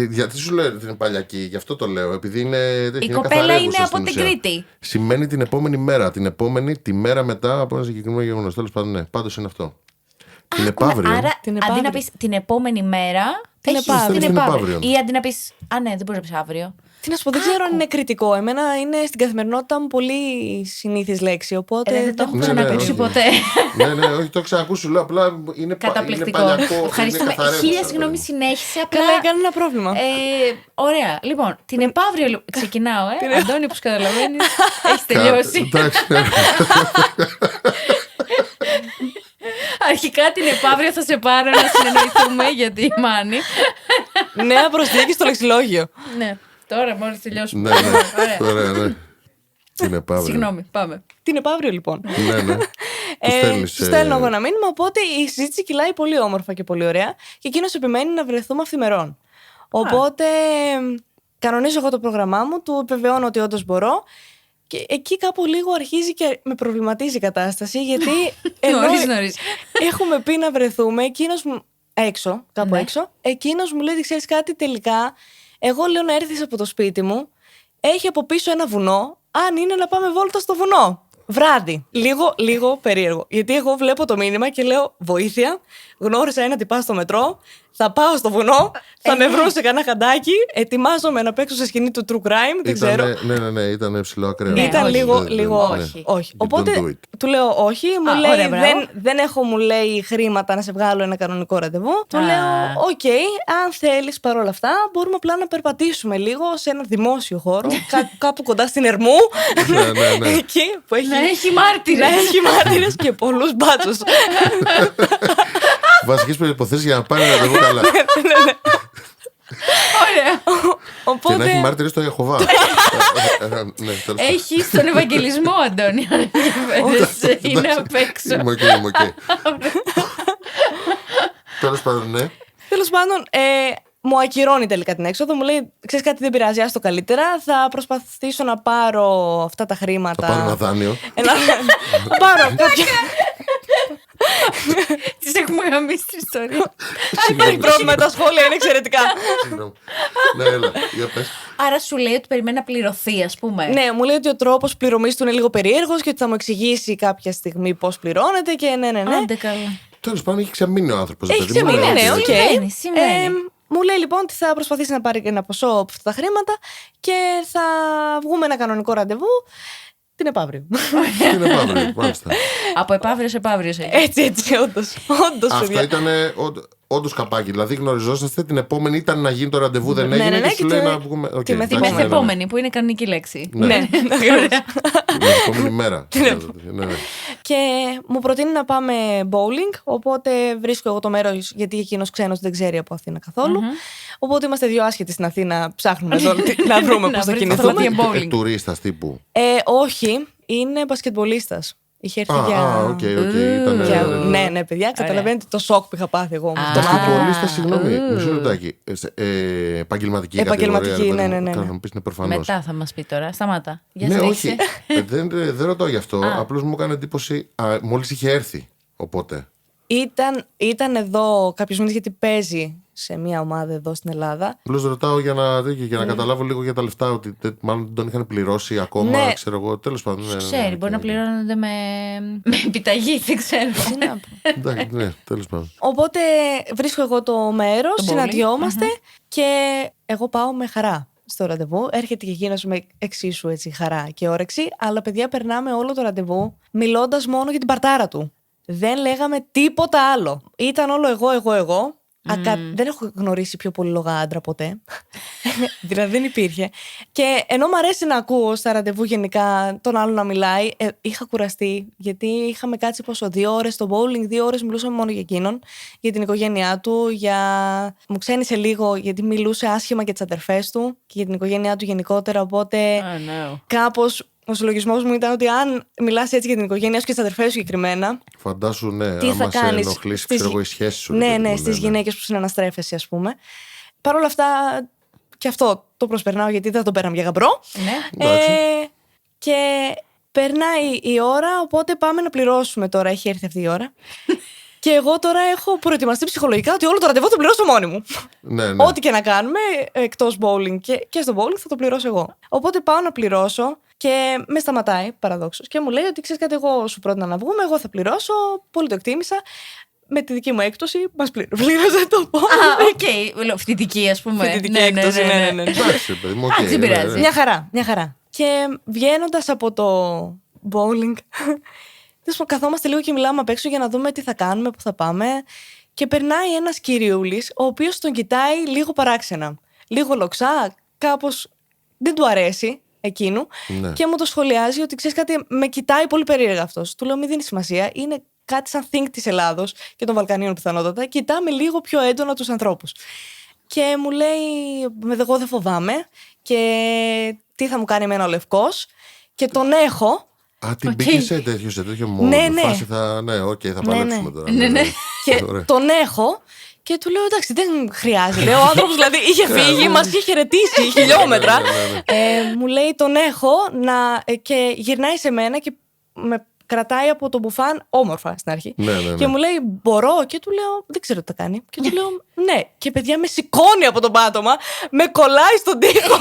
Speaker 3: Γιατί σου λέω την παλιακή, γι' αυτό το λέω. Επειδή είναι.
Speaker 4: Η κοπέλα είναι από την Κρήτη.
Speaker 3: Σημαίνει την επόμενη μέρα. Την επόμενη, τη μέρα μετά από ένα συγκεκριμένο γεγονός. Τέλος πάντων, ναι. Πάντως είναι αυτό. Την επαύριον.
Speaker 4: Άρα,
Speaker 1: Την
Speaker 4: αντί
Speaker 1: επαύριο.
Speaker 4: να πεις την επόμενη μέρα,
Speaker 1: Την
Speaker 4: έχεις
Speaker 1: επαύριο.
Speaker 4: την
Speaker 3: Την
Speaker 4: επαύριο.
Speaker 3: επαύριο.
Speaker 4: Ή αντί να πεις, α, ναι, δεν μπορείς να πεις αύριο.
Speaker 1: Τι να σου πω, δεν ξέρω αν είναι κριτικό. Εμένα είναι στην καθημερινότητα μου πολύ συνήθις λέξη. Οπότε
Speaker 4: Δεν το έχω
Speaker 3: Ναι,
Speaker 4: ξανακούσει
Speaker 3: όχι.
Speaker 4: ποτέ.
Speaker 3: Ναι, όχι, το ξανακούσω. Λέω απλά είναι
Speaker 4: Καταπληκτικό.
Speaker 3: Είναι παλιακό.
Speaker 4: Ευχαριστούμε.
Speaker 3: είναι καθαρό,
Speaker 4: Χίλια
Speaker 3: παιδί
Speaker 4: συγγνώμη,
Speaker 3: μου.
Speaker 4: συνέχισε. Απλά.
Speaker 1: Καλά, κανένα πρόβλημα.
Speaker 4: Ωραία. Λοιπόν, την επαύριο. Ξεκινάω, Αντώνη, όπως καταλαβαίνεις, έχει τελειώσει.
Speaker 3: Εντάξει, ναι.
Speaker 4: Αρχικά την επαύριο θα σε πάρω να συνεννοηθούμε γιατί η Μάνη.
Speaker 1: Νέα προσθήκη στο λεξιλόγιο.
Speaker 4: Ναι, τώρα μόλις τελειώσουμε.
Speaker 3: Ναι, ναι.
Speaker 4: Ωραία.
Speaker 3: Ωραία, ναι. Την επαύριο.
Speaker 4: Συγγνώμη, πάμε.
Speaker 1: Την επαύριο, λοιπόν.
Speaker 3: Ναι.
Speaker 1: Του στέλνω εγώ ένα μήνυμα, οπότε η συζήτηση κυλάει πολύ όμορφα και πολύ ωραία. Και εκείνος επιμένει να βρεθούμε αυθημερών. Οπότε κανονίζω εγώ το πρόγραμμά μου, του επιβεβαιώνω ότι όντως μπορώ. Και εκεί κάπου λίγο αρχίζει και με προβληματίζει η κατάσταση, γιατί ενώ
Speaker 4: Νωρίς.
Speaker 1: έχουμε πει να βρεθούμε, εκείνος μου κάπου
Speaker 4: Ναι.
Speaker 1: έξω, εκείνος μου λέει, ξέρεις κάτι, τελικά, εγώ λέω να έρθεις από το σπίτι μου, έχει από πίσω ένα βουνό, αν είναι να πάμε βόλτα στο βουνό. Βράδυ. Λίγο περίεργο. Γιατί εγώ βλέπω το μήνυμα και λέω βοήθεια. Γνώρισα ένα τυπά στο μετρό. Θα πάω στο βουνό. Θα με βρουν σε κανένα χαντάκι. Ετοιμάζομαι να παίξω σε σκηνή του true crime. Δεν ξέρω.
Speaker 3: Ναι, ήταν ψηλό ακραίο.
Speaker 4: Ναι,
Speaker 1: Ήταν
Speaker 4: όχι.
Speaker 1: λίγο
Speaker 4: όχι.
Speaker 1: όχι.
Speaker 3: You don't do
Speaker 1: Οπότε
Speaker 3: it.
Speaker 1: του λέω όχι. Μου λέει
Speaker 4: ωραία, μπράβο.
Speaker 1: δεν έχω, μου λέει, χρήματα να σε βγάλω ένα κανονικό ραντεβού. Του
Speaker 4: Α.
Speaker 1: λέω οκ, αν θέλεις παρόλα αυτά μπορούμε απλά να περπατήσουμε λίγο σε ένα δημόσιο χώρο. Κάπου κοντά στην Ερμού.
Speaker 3: Ναι.
Speaker 1: Εκεί που έχει.
Speaker 4: Να έχει μάρτυρες.
Speaker 1: Να έχει μάρτυρες και πολλούς μπάτσους.
Speaker 3: Βασικές προϋποθέσεις για να πάρει ένα ραντεβού καλά.
Speaker 4: Ωραία.
Speaker 3: Και να έχει
Speaker 1: Οπότε.
Speaker 3: μάρτυρες στο Ιεχωβά. Ναι, τέλος πάντων.
Speaker 4: Έχει τον Ευαγγελισμό, Αντώνη. αν ενδιαφέρεσαι. Είναι απ' έξω.
Speaker 3: Είμαι οκ. Τέλος πάντων, ναι.
Speaker 1: Τέλος πάντων, μου ακυρώνει τελικά την έξοδο. Μου λέει: ξέρεις κάτι, δεν πειράζει, άστο καλύτερα. Θα προσπαθήσω να πάρω αυτά τα χρήματα.
Speaker 3: Θα πάρω ένα δάνειο.
Speaker 1: Θα πάρω κάποια.
Speaker 4: Τις έχουμε γαμίσει την ιστορία.
Speaker 1: Δεν υπάρχει πρόβλημα, τα σχόλια είναι εξαιρετικά.
Speaker 3: Συγγνώμη. Ναι, έλα, για πες.
Speaker 4: Άρα σου λέει ότι περιμένει να πληρωθεί, ας πούμε.
Speaker 1: Ναι, μου λέει ότι ο τρόπος πληρωμής του είναι λίγο περίεργος και ότι θα μου εξηγήσει κάποια στιγμή πώς πληρώνεται και ναι.
Speaker 4: Άντε καλά.
Speaker 3: Τέλος πάντων, έχει ξεμείνει ο άνθρωπος.
Speaker 1: Έχει
Speaker 3: παιδί μου,
Speaker 1: ξεμείνει, ναι,
Speaker 3: οκ.
Speaker 1: οκ.
Speaker 4: Σημαίνει.
Speaker 1: Μου λέει λοιπόν ότι θα προσπαθήσει να πάρει ένα ποσό από αυτά τα χρήματα και θα βγούμε ένα κανονικό ραντεβού την επαύριο.
Speaker 3: Τι είναι αύριο, μάλιστα.
Speaker 4: Από επαύριο σε επαύριο.
Speaker 1: Έτσι, όντως. Όντως,
Speaker 3: Αυτό
Speaker 1: παιδιά.
Speaker 3: ήταν όντως καπάκι. Δηλαδή γνωριζόσαστε, την επόμενη ήταν να γίνει το ραντεβού, δεν έγινε και σου λέει να βγούμε. Οκ,
Speaker 1: τη
Speaker 3: εντάξει,
Speaker 4: Τη
Speaker 3: ναι, ναι, ναι.
Speaker 4: μεθεπόμενη, που είναι κανονική λέξη.
Speaker 1: Ναι, ακριβώς.
Speaker 3: Την επόμενη μέρα. Ναι.
Speaker 1: Και μου προτείνει να πάμε bowling, οπότε βρίσκω εγώ το μέρος, γιατί εκείνος ξένος δεν ξέρει από Αθήνα καθόλου. Οπότε είμαστε δύο άσχετοι στην Αθήνα, ψάχνουμε εδώ να βρούμε πώς θα
Speaker 4: βρείτε
Speaker 1: κινηθούμε.
Speaker 4: το δελτίο bowling.
Speaker 3: Τουρίστας τύπου.
Speaker 1: Όχι, είναι μπασκετμπολίστας. Είχε έρθει για.
Speaker 3: Οκ. Ήταν.
Speaker 1: Ναι, παιδιά, καταλαβαίνετε το σοκ που είχα πάθει εγώ. με αυτόν τον άνθρωπο.
Speaker 3: Μπασκετμπολίστας, συγγνώμη, μισό λεπτάκι. Επαγγελματική
Speaker 1: Επαγγελματική,
Speaker 3: κατηγορία,
Speaker 1: ναι.
Speaker 3: Καλά, να μου πεις είναι προφανώς.
Speaker 4: Μετά θα μας πει τώρα. Σταμάτα. Για
Speaker 3: Ναι,
Speaker 4: συνέχισε.
Speaker 3: όχι. Δεν ρωτάω γι' αυτό. Απλώς μου έκανε εντύπωση. Μόλις είχε έρθει. Οπότε.
Speaker 1: Ήταν εδώ κάποιους μήνες γιατί παίζει σε μια ομάδα εδώ στην Ελλάδα.
Speaker 3: Απλώς ρωτάω για να καταλάβω λίγο για τα λεφτά, ότι μάλλον τον είχαν πληρώσει ακόμα,
Speaker 1: Ναι.
Speaker 3: ξέρω εγώ. Τέλος πάντων.
Speaker 4: Ξέρει, μπορεί να πληρώνονται με επιταγή, δεν ξέρω.
Speaker 3: Εντάξει, ναι, τέλος πάντων.
Speaker 1: Οπότε βρίσκω εγώ το μέρος,
Speaker 4: Το bowling.
Speaker 1: συναντιόμαστε και εγώ πάω με χαρά στο ραντεβού. Έρχεται και εκείνος με εξίσου έτσι, χαρά και όρεξη, αλλά παιδιά περνάμε όλο το ραντεβού μιλώντας μόνο για την παρτάρα του. Δεν λέγαμε τίποτα άλλο. Ήταν όλο εγώ. Δεν έχω γνωρίσει πιο πολυλογά άντρα ποτέ. Δηλαδή δεν υπήρχε. Και ενώ μου αρέσει να ακούω στα ραντεβού γενικά τον άλλον να μιλάει, είχα κουραστεί γιατί είχαμε κάτσει πόσο 2 ώρες στο bowling, 2 ώρες μιλούσαμε μόνο για εκείνον, για την οικογένειά του, μου ξένησε λίγο γιατί μιλούσε άσχημα για τις αδερφές του και για την οικογένειά του γενικότερα. Οπότε κάπως ο συλλογισμός μου ήταν ότι αν μιλάς έτσι για την οικογένειά σου και τις αδερφές σου συγκεκριμένα.
Speaker 3: Φαντάσου, ναι,
Speaker 1: τι
Speaker 3: άμα
Speaker 1: θα
Speaker 3: σε
Speaker 1: κάνεις
Speaker 3: ενοχλήσει, ξέρω εγώ, η σχέση σου.
Speaker 1: Ναι, στις γυναίκες που συναναστρέφεσαι, ας πούμε. Παρ' όλα αυτά, και αυτό το προσπερνάω γιατί δεν θα το πέραμε για γαμπρό.
Speaker 4: Ναι.
Speaker 1: Και περνάει η ώρα, οπότε πάμε να πληρώσουμε τώρα. Έχει έρθει αυτή η ώρα. Και εγώ τώρα έχω προετοιμαστεί ψυχολογικά ότι όλο το ραντεβού θα πληρώσω μόνη μου.
Speaker 3: Ναι.
Speaker 1: Ό,τι και να κάνουμε, εκτός bowling και στο bowling θα το πληρώσω εγώ. Οπότε πάω να πληρώσω και με σταματάει παραδόξως και μου λέει ότι ξέρεις κάτι, εγώ σου πρότεινα να βγούμε, εγώ θα πληρώσω, πολύ το εκτίμησα. Με τη δική μου έκπτωση μας πλήρωσε το bowling.
Speaker 4: Οκ, φοιτητική ας πούμε.
Speaker 1: Φοιτητική έκπτωση, ναι.
Speaker 3: Εντάξει, παιδί μου, οκ,
Speaker 4: δεν πειράζει.
Speaker 1: Μια χαρά. Και βγαίνοντας από το bowling, καθόμαστε λίγο και μιλάμε απ' έξω για να δούμε τι θα κάνουμε, πού θα πάμε. Και περνάει ένας κυριούλης, ο οποίος τον κοιτάει λίγο παράξενα. Λίγο λοξά, κάπως δεν του αρέσει εκείνου.
Speaker 3: Ναι.
Speaker 1: Και μου το σχολιάζει ότι ξέρεις κάτι, με κοιτάει πολύ περίεργα αυτός. Του λέω μη δίνει σημασία, είναι κάτι σαν think της Ελλάδος και των Βαλκανίων πιθανότατα. Κοιτάμε λίγο πιο έντονα τους ανθρώπους. Και μου λέει, εγώ δεν φοβάμαι και τι θα μου κάνει εμένα ο Λευκός. Και τον έχω.
Speaker 3: Α, την μπήκε σε τέτοιο μόνο.
Speaker 1: Ναι.
Speaker 3: Φάση θα παλέψουμε τώρα.
Speaker 1: Ναι. Και τον έχω και του λέω εντάξει, δεν χρειάζεται. Ο άνθρωπος δηλαδή είχε φύγει, μας είχε χαιρετήσει χιλιόμετρα. Μου λέει τον έχω και γυρνάει σε μένα και με κρατάει από το μπουφάν όμορφα στην αρχή.
Speaker 3: Ναι.
Speaker 1: Και μου λέει μπορώ και του λέω δεν ξέρω τι θα κάνει. Και του λέω ναι. Και παιδιά με σηκώνει από το πάτωμα, με κολλάει στον τοίχο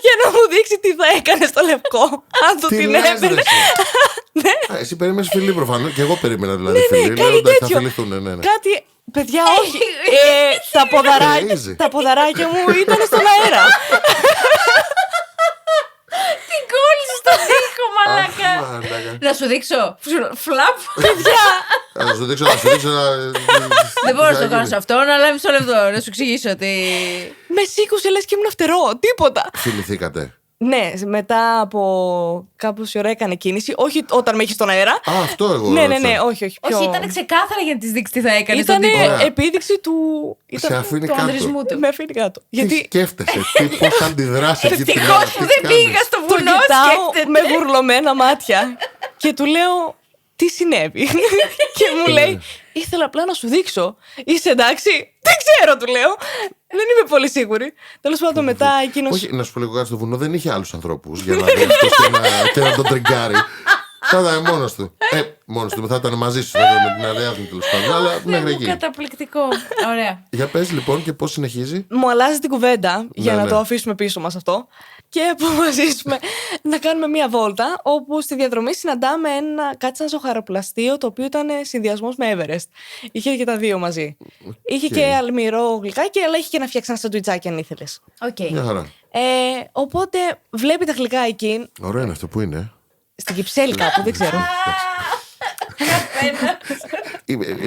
Speaker 1: για να μου δείξει τι θα έκανε στο Λευκό. Αν του την έπαιρνε.
Speaker 3: Εσύ περίμενες φιλί προφανώς και εγώ περίμενα δηλαδή φιλί.
Speaker 1: Κάτι
Speaker 3: Θα
Speaker 1: τέτοιο.
Speaker 3: φιληθούν, ναι.
Speaker 1: Κάτι, παιδιά, όχι. Τα ποδαράκια μου ήταν στον αέρα.
Speaker 4: Την κόλλησε στον τοίχο, μαλάκα. Να σου δείξω. Φλαπ.
Speaker 1: Παιδιά.
Speaker 3: Να σου δείξω.
Speaker 4: Δεν μπορώ να το κάνω σε αυτόν, αλλά μισό λεπτό να σου εξηγήσω ότι.
Speaker 1: Με σήκωσε λες και ήμουν φτερό. Τίποτα.
Speaker 3: Φιληθήκατε.
Speaker 1: Ναι, μετά από κάπως η ώρα έκανε κίνηση. Όχι όταν με έχει στον αέρα.
Speaker 3: Α, αυτό εγώ.
Speaker 1: Ναι, όχι.
Speaker 4: Όχι, ήταν ξεκάθαρα για να τη δείξει τι θα έκανε.
Speaker 1: Ήταν
Speaker 3: Ωραία.
Speaker 1: επίδειξη του.
Speaker 3: Σε αφήνει
Speaker 4: του
Speaker 3: κάτω.
Speaker 4: ανδρισμού του.
Speaker 1: Με αφήνει κάτω.
Speaker 3: Τι
Speaker 1: Γιατί
Speaker 3: σκέφτεσαι, πώς θα αντιδράσει εκεί την ώρα.
Speaker 4: Ευτυχώς που δεν πήγα στο
Speaker 1: τον
Speaker 4: βουνό,
Speaker 1: κοιτάω
Speaker 4: σκέφτεται.
Speaker 1: με γουρλωμένα μάτια και του λέω τι συνέβη. Και μου λέει ήθελα απλά να σου δείξω. Είσαι εντάξει? Δεν ξέρω, του λέω. Δεν είμαι πολύ σίγουρη. Τέλος πάντων μετά εκείνος.
Speaker 3: Όχι, να σου πω λίγο κάτι, στο βουνό δεν είχε άλλους ανθρώπους για να δει αυτός και να τον τριγκάρει. Θα ήταν μόνος του. Μόνος του, θα ήταν μαζί σου, θα ήταν με την Αριάδνη τέλος πάντων. Αλλά μέχρι εκεί.
Speaker 4: Καταπληκτικό. Ωραία.
Speaker 3: Για πες λοιπόν και πώς συνεχίζει.
Speaker 1: Μου αλλάζει την κουβέντα για να
Speaker 3: ναι.
Speaker 1: το αφήσουμε πίσω μας αυτό. Και αποφασίσουμε να κάνουμε μία βόλτα, όπου στη διαδρομή συναντάμε κάτι σαν ζωχαροπλαστείο, το οποίο ήταν συνδυασμός με Everest. Είχε και τα δύο μαζί. Είχε και αλμυρό γλυκάκι, αλλά είχε και να φτιάξει ένα σαντουιτσάκι αν ήθελες.
Speaker 3: Μια χαρά.
Speaker 1: Οπότε βλέπει τα γλυκά εκεί.
Speaker 3: Ωραίο είναι αυτό, που είναι.
Speaker 1: Στην Κυψέλη κάπου, δεν ξέρω.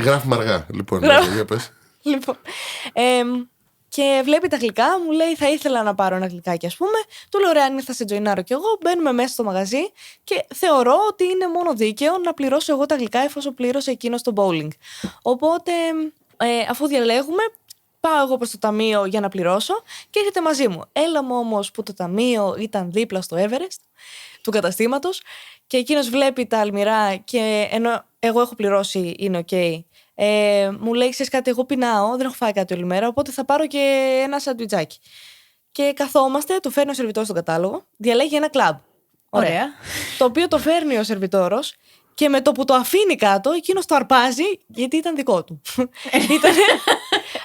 Speaker 3: Γράφουμε αργά, λοιπόν. Για πες.
Speaker 1: Λοιπόν, και βλέπει τα γλυκά, μου λέει θα ήθελα να πάρω ένα γλυκάκι ας πούμε. Του λέω ωραία, αν θα σε τζοινάρω κι εγώ. Μπαίνουμε μέσα στο μαγαζί και θεωρώ ότι είναι μόνο δίκαιο να πληρώσω εγώ τα γλυκά εφόσον πλήρωσε εκείνο στο bowling. Οπότε αφού διαλέγουμε, πάω εγώ προς το ταμείο για να πληρώσω και έρχεται μαζί μου. Έλα μου όμως που το ταμείο ήταν δίπλα στο Everest του καταστήματος και εκείνος βλέπει τα αλμυρά και ενώ εγώ έχω πληρώσει είναι ok. Μου λέει ξέρεις κάτι, εγώ πεινάω, δεν έχω φάει κάτι όλη μέρα, οπότε θα πάρω και ένα σαντουιτσάκι. Και καθόμαστε, του φέρνει ο σερβιτόρος στον κατάλογο, διαλέγει ένα κλαμπ.
Speaker 4: Ωραία.
Speaker 1: Το οποίο το φέρνει ο σερβιτόρος Και με το που το αφήνει κάτω, εκείνος το αρπάζει, γιατί ήταν δικό του.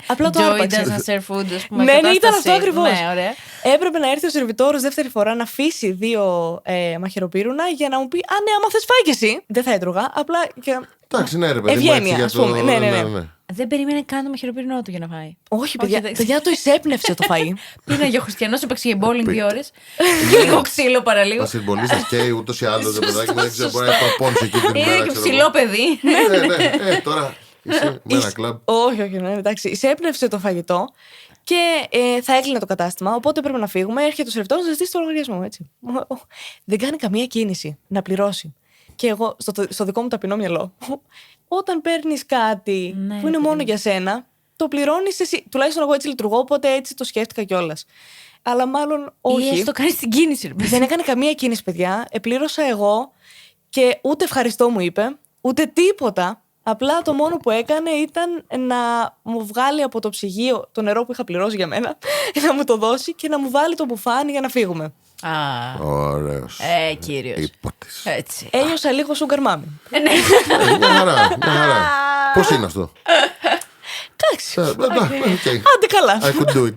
Speaker 1: Απλά το άρπαξε.
Speaker 4: Joy doesn't serve food, ας πούμε.
Speaker 1: Ναι, ήταν αυτό ακριβώς.
Speaker 4: Ναι, ωραία.
Speaker 1: Έπρεπε να έρθει ο σερβιτόρος δεύτερη φορά να αφήσει 2 μαχαιροπύρουνα για να μου πει: Α, ναι, άμα θες φάει κι εσύ. Δεν θα έτρωγα. Απλά.
Speaker 3: Εντάξει, ναι, ρε παιδί.
Speaker 1: Ευγένεια, ας πούμε. Ναι.
Speaker 4: Δεν περίμενε καν το μαχαιροπύρνο του για να φάει.
Speaker 1: Όχι, παιδιά, το εισέπνευσε το φαΐ.
Speaker 4: Πίναγε ο Χριστιανός, έπαιξε για bowling 2 ώρες. Και λίγο ξύλο παραλίγο.
Speaker 3: Τα συμπολί σας καίει ούτως ή άλλως, παιδάκι μου, δεν ξέρω, μπορεί να προπόνησε εκεί την ημέρα.
Speaker 4: Είναι και ψηλό παιδί.
Speaker 3: Ναι, τώρα είσαι με ένα κλαμπ.
Speaker 1: Όχι, ναι, εντάξει. Εισέπνευσε το φαγητό και θα έκλεινε το κατάστημα. Οπότε πρέπει να φύγουμε. Έρχεται ο σερβιτόρος να ζητήσει το λογαριασμό, έτσι. Δεν κάνει καμία κίνηση να πληρώσει. Και εγώ, στο δικό μου ταπεινό μυαλό, όταν παίρνεις κάτι που είναι μόνο για σένα, το πληρώνεις εσύ. Τουλάχιστον εγώ έτσι λειτουργώ, οπότε έτσι το σκέφτηκα κιόλας. Αλλά μάλλον όχι.
Speaker 4: Ή έστω κάνεις την κίνηση.
Speaker 1: Δεν έκανε καμία κίνηση, παιδιά. Επλήρωσα εγώ και ούτε ευχαριστώ μου είπε, ούτε τίποτα. Απλά το μόνο που έκανε ήταν να μου βγάλει από το ψυγείο το νερό που είχα πληρώσει για μένα, να μου το δώσει και να μου βάλει το μπουφάνι για να φύγουμε.
Speaker 3: Ωραίος.
Speaker 4: Κύριος.
Speaker 3: Υπότης.
Speaker 4: Έτσι.
Speaker 1: Ένιωσα λίγο sugar mommy.
Speaker 3: Μια χαρά. Πώς είναι αυτό?
Speaker 1: Εντάξει.
Speaker 3: Άντε
Speaker 1: καλά.
Speaker 3: I could do it.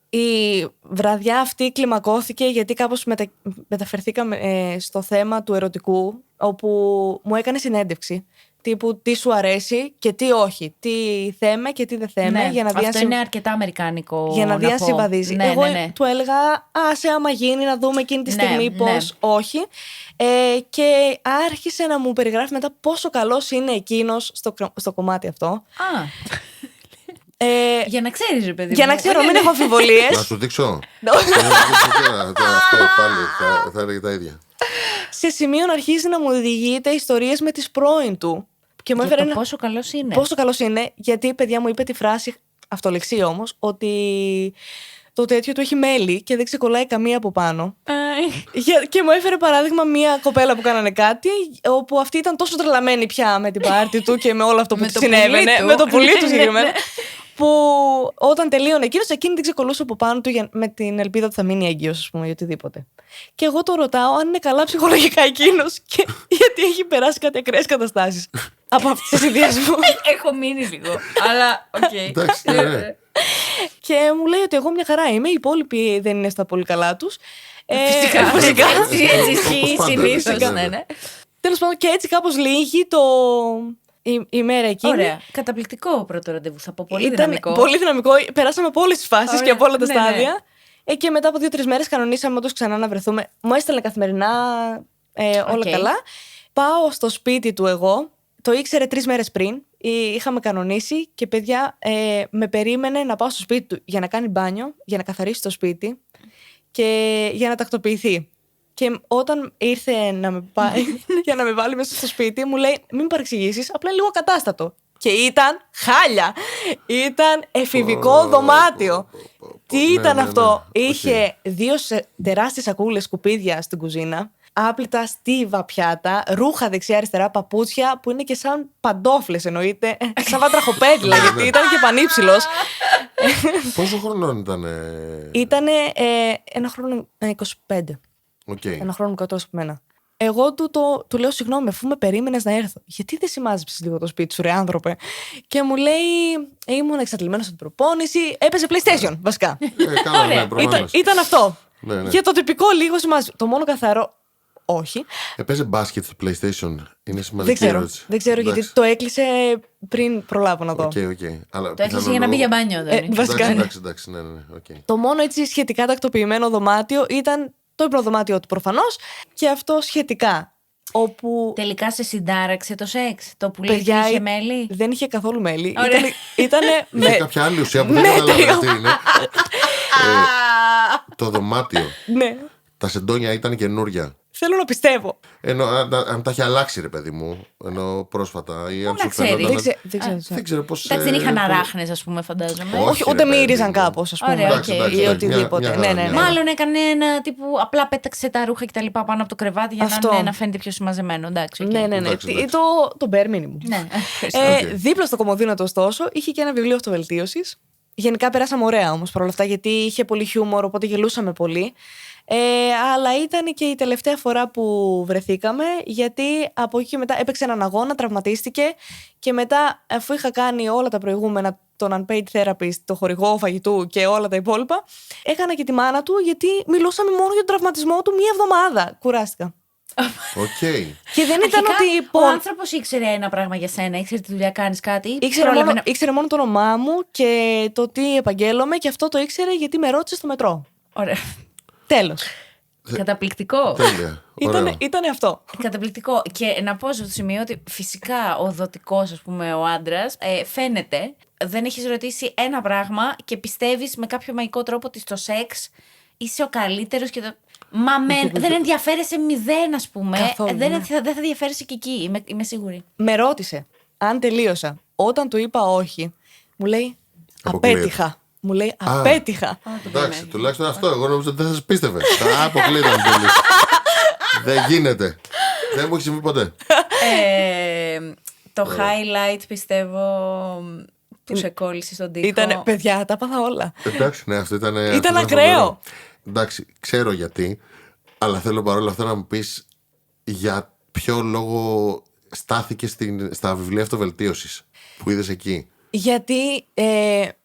Speaker 1: Η βραδιά αυτή κλιμακώθηκε γιατί κάπως μεταφερθήκαμε στο θέμα του ερωτικού, όπου μου έκανε συνέντευξη. Τύπου τι σου αρέσει και τι όχι. Τι θέμε και τι δεν θέμε.
Speaker 4: Ναι,
Speaker 1: για να
Speaker 4: αυτό είναι αρκετά αμερικανικό.
Speaker 1: Για να διασυμβαδίζει.
Speaker 4: Ναι,
Speaker 1: εγώ
Speaker 4: ναι.
Speaker 1: του έλεγα, άσε άμα γίνει να δούμε εκείνη τη στιγμή πώς όχι. Και άρχισε να μου περιγράφει μετά πόσο καλός είναι εκείνος στο κομμάτι αυτό.
Speaker 4: Για να ξέρεις, ρε παιδί.
Speaker 1: Για να ξέρω, μην έχω αμφιβολίες.
Speaker 3: Να σου δείξω. Αυτό πάλι θα έλεγε τα ίδια.
Speaker 1: Σε σημείο να αρχίζει να μου οδηγείται ιστορίες με τις πρώην του. Και μου έφερε
Speaker 4: πόσο καλός είναι.
Speaker 1: Πόσο καλός είναι, γιατί παιδιά μου είπε τη φράση, αυτολεξή όμως, ότι το τέτοιο του έχει μέλι και δεν ξεκολλάει καμία από πάνω. Και μου έφερε παράδειγμα μια κοπέλα που κάνανε κάτι, όπου αυτή ήταν τόσο τρελαμένη πια με την πάρτι του και με όλο αυτό που της συνέβαινε. Με το πουλί του συγκεκριμένα. Που όταν τελείωνε εκείνη την ξεκολλούσε από πάνω του με την ελπίδα ότι θα μείνει έγκυος, ας πούμε, ή οτιδήποτε. Και εγώ το ρωτάω αν είναι καλά ψυχολογικά εκείνος και γιατί έχει περάσει κάτι ακραίες καταστάσεις από αυτές τις ιδέες μου.
Speaker 4: Έχω μείνει λίγο. Αλλά, οκ.
Speaker 3: Εντάξει, ναι.
Speaker 1: Και μου λέει ότι εγώ μια χαρά είμαι, οι υπόλοιποι δεν είναι στα πολύ καλά τους.
Speaker 4: Φυσικά. Έτσι ισχύει συνήθως.
Speaker 1: Τέλος πάντων, και έτσι κάπως λύγει η μέρα εκείνη.
Speaker 4: Ωραία. Καταπληκτικό πρώτο ραντεβού. Θα πω πολύ δυναμικό.
Speaker 1: Πολύ δυναμικό. Περάσαμε από όλες τις φάσεις και από όλα τα στάδια. Και μετά από 2-3 μέρες κανονίσαμε όντως ξανά να βρεθούμε. Μου έστελνε καθημερινά όλα καλά. Πάω στο σπίτι του εγώ. Το ήξερε 3 μέρες πριν. Είχαμε κανονίσει και παιδιά με περίμενε να πάω στο σπίτι του για να κάνει μπάνιο, για να καθαρίσει το σπίτι και για να τακτοποιηθεί. Και όταν ήρθε να με πάει για να με βάλει μέσα στο σπίτι, μου λέει: μην παρεξηγήσεις, απλά λίγο κατάστατο. Και ήταν χάλια. Ήταν εφηβικό δωμάτιο. Τι ήταν αυτό? Είχε 2 τεράστιες σακούλες σκουπίδια στην κουζίνα, άπλυτα στίβα πιάτα, ρούχα δεξιά-αριστερά, παπούτσια που είναι και σαν παντόφλες, εννοείται. Σαν βατραχοπέδιλα, γιατί ήταν και πανύψηλος.
Speaker 3: Πόσο χρονών ήταν?
Speaker 1: Ήτανε 1 χρόνο 25. Ένα χρόνο μικρότερος από μένα. Εγώ του λέω: συγγνώμη, αφού με περίμενες να έρθω, γιατί δεν σημάζεψες λίγο το σπίτι σου, ρε άνθρωπε? Και μου λέει: ήμουν εξαντλημένος από την προπόνηση. Έπαιζε PlayStation, βασικά. Ήταν αυτό.
Speaker 3: Ναι.
Speaker 1: Για το τυπικό λίγο σημάζει. Το μόνο καθαρό. Όχι.
Speaker 3: Παίζει μπάσκετ στο PlayStation. Είναι σημαντική ερώτηση.
Speaker 1: Δεν ξέρω γιατί το έκλεισε πριν προλάβω να δω.
Speaker 3: Το
Speaker 4: έκλεισε για να μπει για μπάνιο.
Speaker 3: Βασικά. Εντάξει, ναι.
Speaker 1: Το μόνο έτσι σχετικά τακτοποιημένο δωμάτιο ήταν το υπνοδωμάτιο του προφανώς και αυτό σχετικά. Όπου...
Speaker 4: Τελικά σε συντάραξε το σεξ? Το πουλί είχε μέλι?
Speaker 1: Δεν είχε καθόλου μέλι. Ήτανε
Speaker 3: είχε κάποια άλλη ουσία που δεν καταλαβαίνω τι είναι. Το δωμάτιο.
Speaker 1: Ναι.
Speaker 3: Τα σεντόνια ήταν καινούρια.
Speaker 1: Θέλω να πιστεύω.
Speaker 3: Ενώ αν τα είχε αλλάξει, ρε παιδί μου, ενώ πρόσφατα ή αν σου
Speaker 4: φαίνονταν.
Speaker 3: Δεν ξέρω πώς.
Speaker 4: Εντάξει, δεν είχαν αράχνες, ας πούμε, φαντάζομαι.
Speaker 1: Όχι, ούτε μύριζαν κάπως, ας πούμε. Ή οτιδήποτε.
Speaker 4: Μάλλον έκανε ένα τύπου. Απλά πέταξε τα ρούχα και τα λοιπά πάνω από το κρεβάτι για να φαίνεται πιο συμμαζεμένο. Εντάξει.
Speaker 1: Ναι. Το bare minimum. Δίπλα στο κομμωδίνο του, ωστόσο, είχε και ένα βιβλίο αυτοβελτίωσης. Γενικά περάσαμε ωραία όμως παρόλα αυτά, γιατί είχε πολύ χιούμορ, οπότε γελούσαμε πολύ. Αλλά ήταν και η τελευταία φορά που βρεθήκαμε, γιατί από εκεί και μετά έπαιξε έναν αγώνα, τραυματίστηκε και μετά, αφού είχα κάνει όλα τα προηγούμενα, τον unpaid therapist, το χορηγό φαγητού και όλα τα υπόλοιπα, έκανα και τη μάνα του, γιατί μιλούσαμε μόνο για τον τραυματισμό του μία εβδομάδα. Κουράστηκα.
Speaker 3: Okay.
Speaker 1: Και δεν ήταν ότι.
Speaker 4: Ο άνθρωπος ήξερε ένα πράγμα για σένα, ήξερε τι δουλειά κάνεις, κάτι.
Speaker 1: Ήξερε μόνο το όνομά μου και το τι επαγγέλλομαι, και αυτό το ήξερε γιατί με ρώτησε στο μετρό.
Speaker 4: Ωραία.
Speaker 1: Τέλος.
Speaker 4: Καταπληκτικό.
Speaker 3: Τέλεια.
Speaker 1: Ήτανε αυτό.
Speaker 4: Καταπληκτικό. Και να πω στο σημείο ότι φυσικά ο δοτικός, ας πούμε, ο άντρας, φαίνεται, δεν έχεις ρωτήσει ένα πράγμα και πιστεύεις με κάποιο μαγικό τρόπο ότι στο σεξ είσαι ο καλύτερος και το. Μα δεν ενδιαφέρεσαι μηδέν, ας πούμε.
Speaker 1: Καθόλου,
Speaker 4: Δεν θα ενδιαφέρεσαι και εκεί, είμαι σίγουρη.
Speaker 1: Με ρώτησε αν τελείωσα. Όταν του είπα όχι, μου λέει απέτυχα. Μου λέει απέτυχα.
Speaker 3: Εντάξει, τουλάχιστον αυτό. Εγώ νόμιζα ότι δεν θα σας πίστευε. Τα αποκλείται αν τελείως. Δεν γίνεται. Δεν μου έχει συμβεί ποτέ.
Speaker 4: Το highlight, πιστεύω, που σε κόλλησε στον τοίχο.
Speaker 1: Ήτανε, παιδιά, τα πάθα όλα.
Speaker 3: Εντάξει, ναι, αυτό ήταν.
Speaker 1: Ήταν ακραίο.
Speaker 3: Εντάξει, ξέρω γιατί, αλλά θέλω παρόλα αυτά να μου πεις για ποιο λόγο στάθηκε στα βιβλία αυτοβελτίωσης που είδες εκεί.
Speaker 1: Γιατί,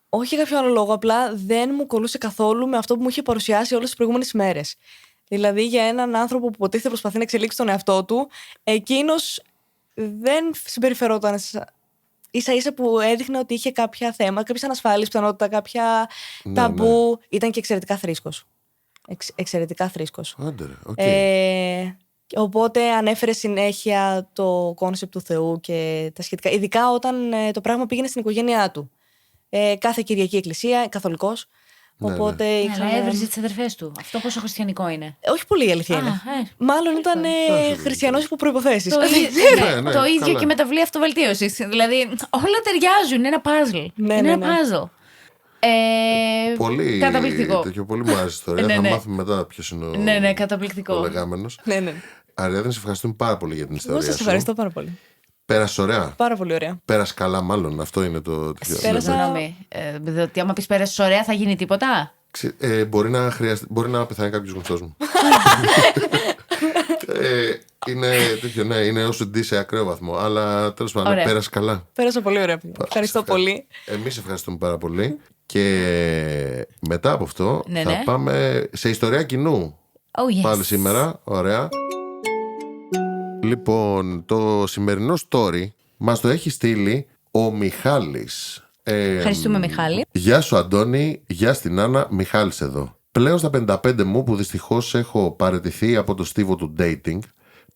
Speaker 1: όχι για κάποιο άλλο λόγο, απλά δεν μου κολούσε καθόλου με αυτό που μου είχε παρουσιάσει όλες τις προηγούμενες μέρες. Δηλαδή, για έναν άνθρωπο που υποτίθεται προσπαθεί να εξελίξει τον εαυτό του, εκείνος δεν συμπεριφερόταν ίσα-ίσα που έδειχνε ότι είχε κάποια θέματα, κάποιες ανασφάλειες, πιθανότητα, κάποια ταμπού. Ναι. Ήταν και εξαιρετικά θρήσκος. Εξαιρετικά θρήσκος.
Speaker 3: Άντε, okay.
Speaker 1: Οπότε ανέφερε συνέχεια το κόνσεπτ του Θεού και τα σχετικά. Ειδικά όταν το πράγμα πήγαινε στην οικογένειά του. Κάθε Κυριακή εκκλησία, καθολικός.
Speaker 3: Ναι,
Speaker 1: Οπότε
Speaker 3: ναι.
Speaker 4: Αλλά έβριζε τις αδερφές του. Αυτό πόσο χριστιανικό είναι.
Speaker 1: Όχι πολύ, η αλήθεια είναι. Μάλλον ήταν χριστιανός υπό προϋποθέσεις.
Speaker 4: Το ίδιο και με τα βιβλία αυτοβελτίωσης. Δηλαδή όλα ταιριάζουν. Είναι ένα παζλ. Είναι ένα παζλ.
Speaker 3: Πολύ
Speaker 4: καταπληκτικό.
Speaker 3: Πολύ μου άρεσε η ιστορία. Θα μάθουμε μετά ποιος είναι ο λεγάμενος. Αριάδνη, σε ευχαριστούμε πάρα πολύ για την ιστορία.
Speaker 1: Εγώ σας ευχαριστώ πάρα πολύ.
Speaker 3: Πέρασε ωραία.
Speaker 1: Πάρα πολύ ωραία.
Speaker 3: Πέρασε καλά, μάλλον. Αυτό είναι το.
Speaker 4: Συγγνώμη. Ότι άμα πεις πέρασε ωραία, θα γίνει τίποτα.
Speaker 3: Μπορεί να πεθάνει κάποιος γνωστός μου. Είναι τέτοιο, ναι, είναι όσο ντύ σε ακραίο βαθμό. Αλλά τέλος πάντων, πέρασε καλά.
Speaker 1: Πέρασα πολύ ωραία. Ευχαριστώ πολύ.
Speaker 3: Εμείς ευχαριστούμε πάρα πολύ. Και μετά από αυτό θα πάμε σε ιστορία κοινού. Πάλι σήμερα. Ωραία. Λοιπόν, το σημερινό story μας το έχει στείλει ο Μιχάλης.
Speaker 4: Ευχαριστούμε, Μιχάλη.
Speaker 3: Γεια σου, Αντώνη. Γεια στην Άννα. Μιχάλης εδώ. Πλέον στα 55 μου, που δυστυχώς έχω παραιτηθεί από το στίβο του dating,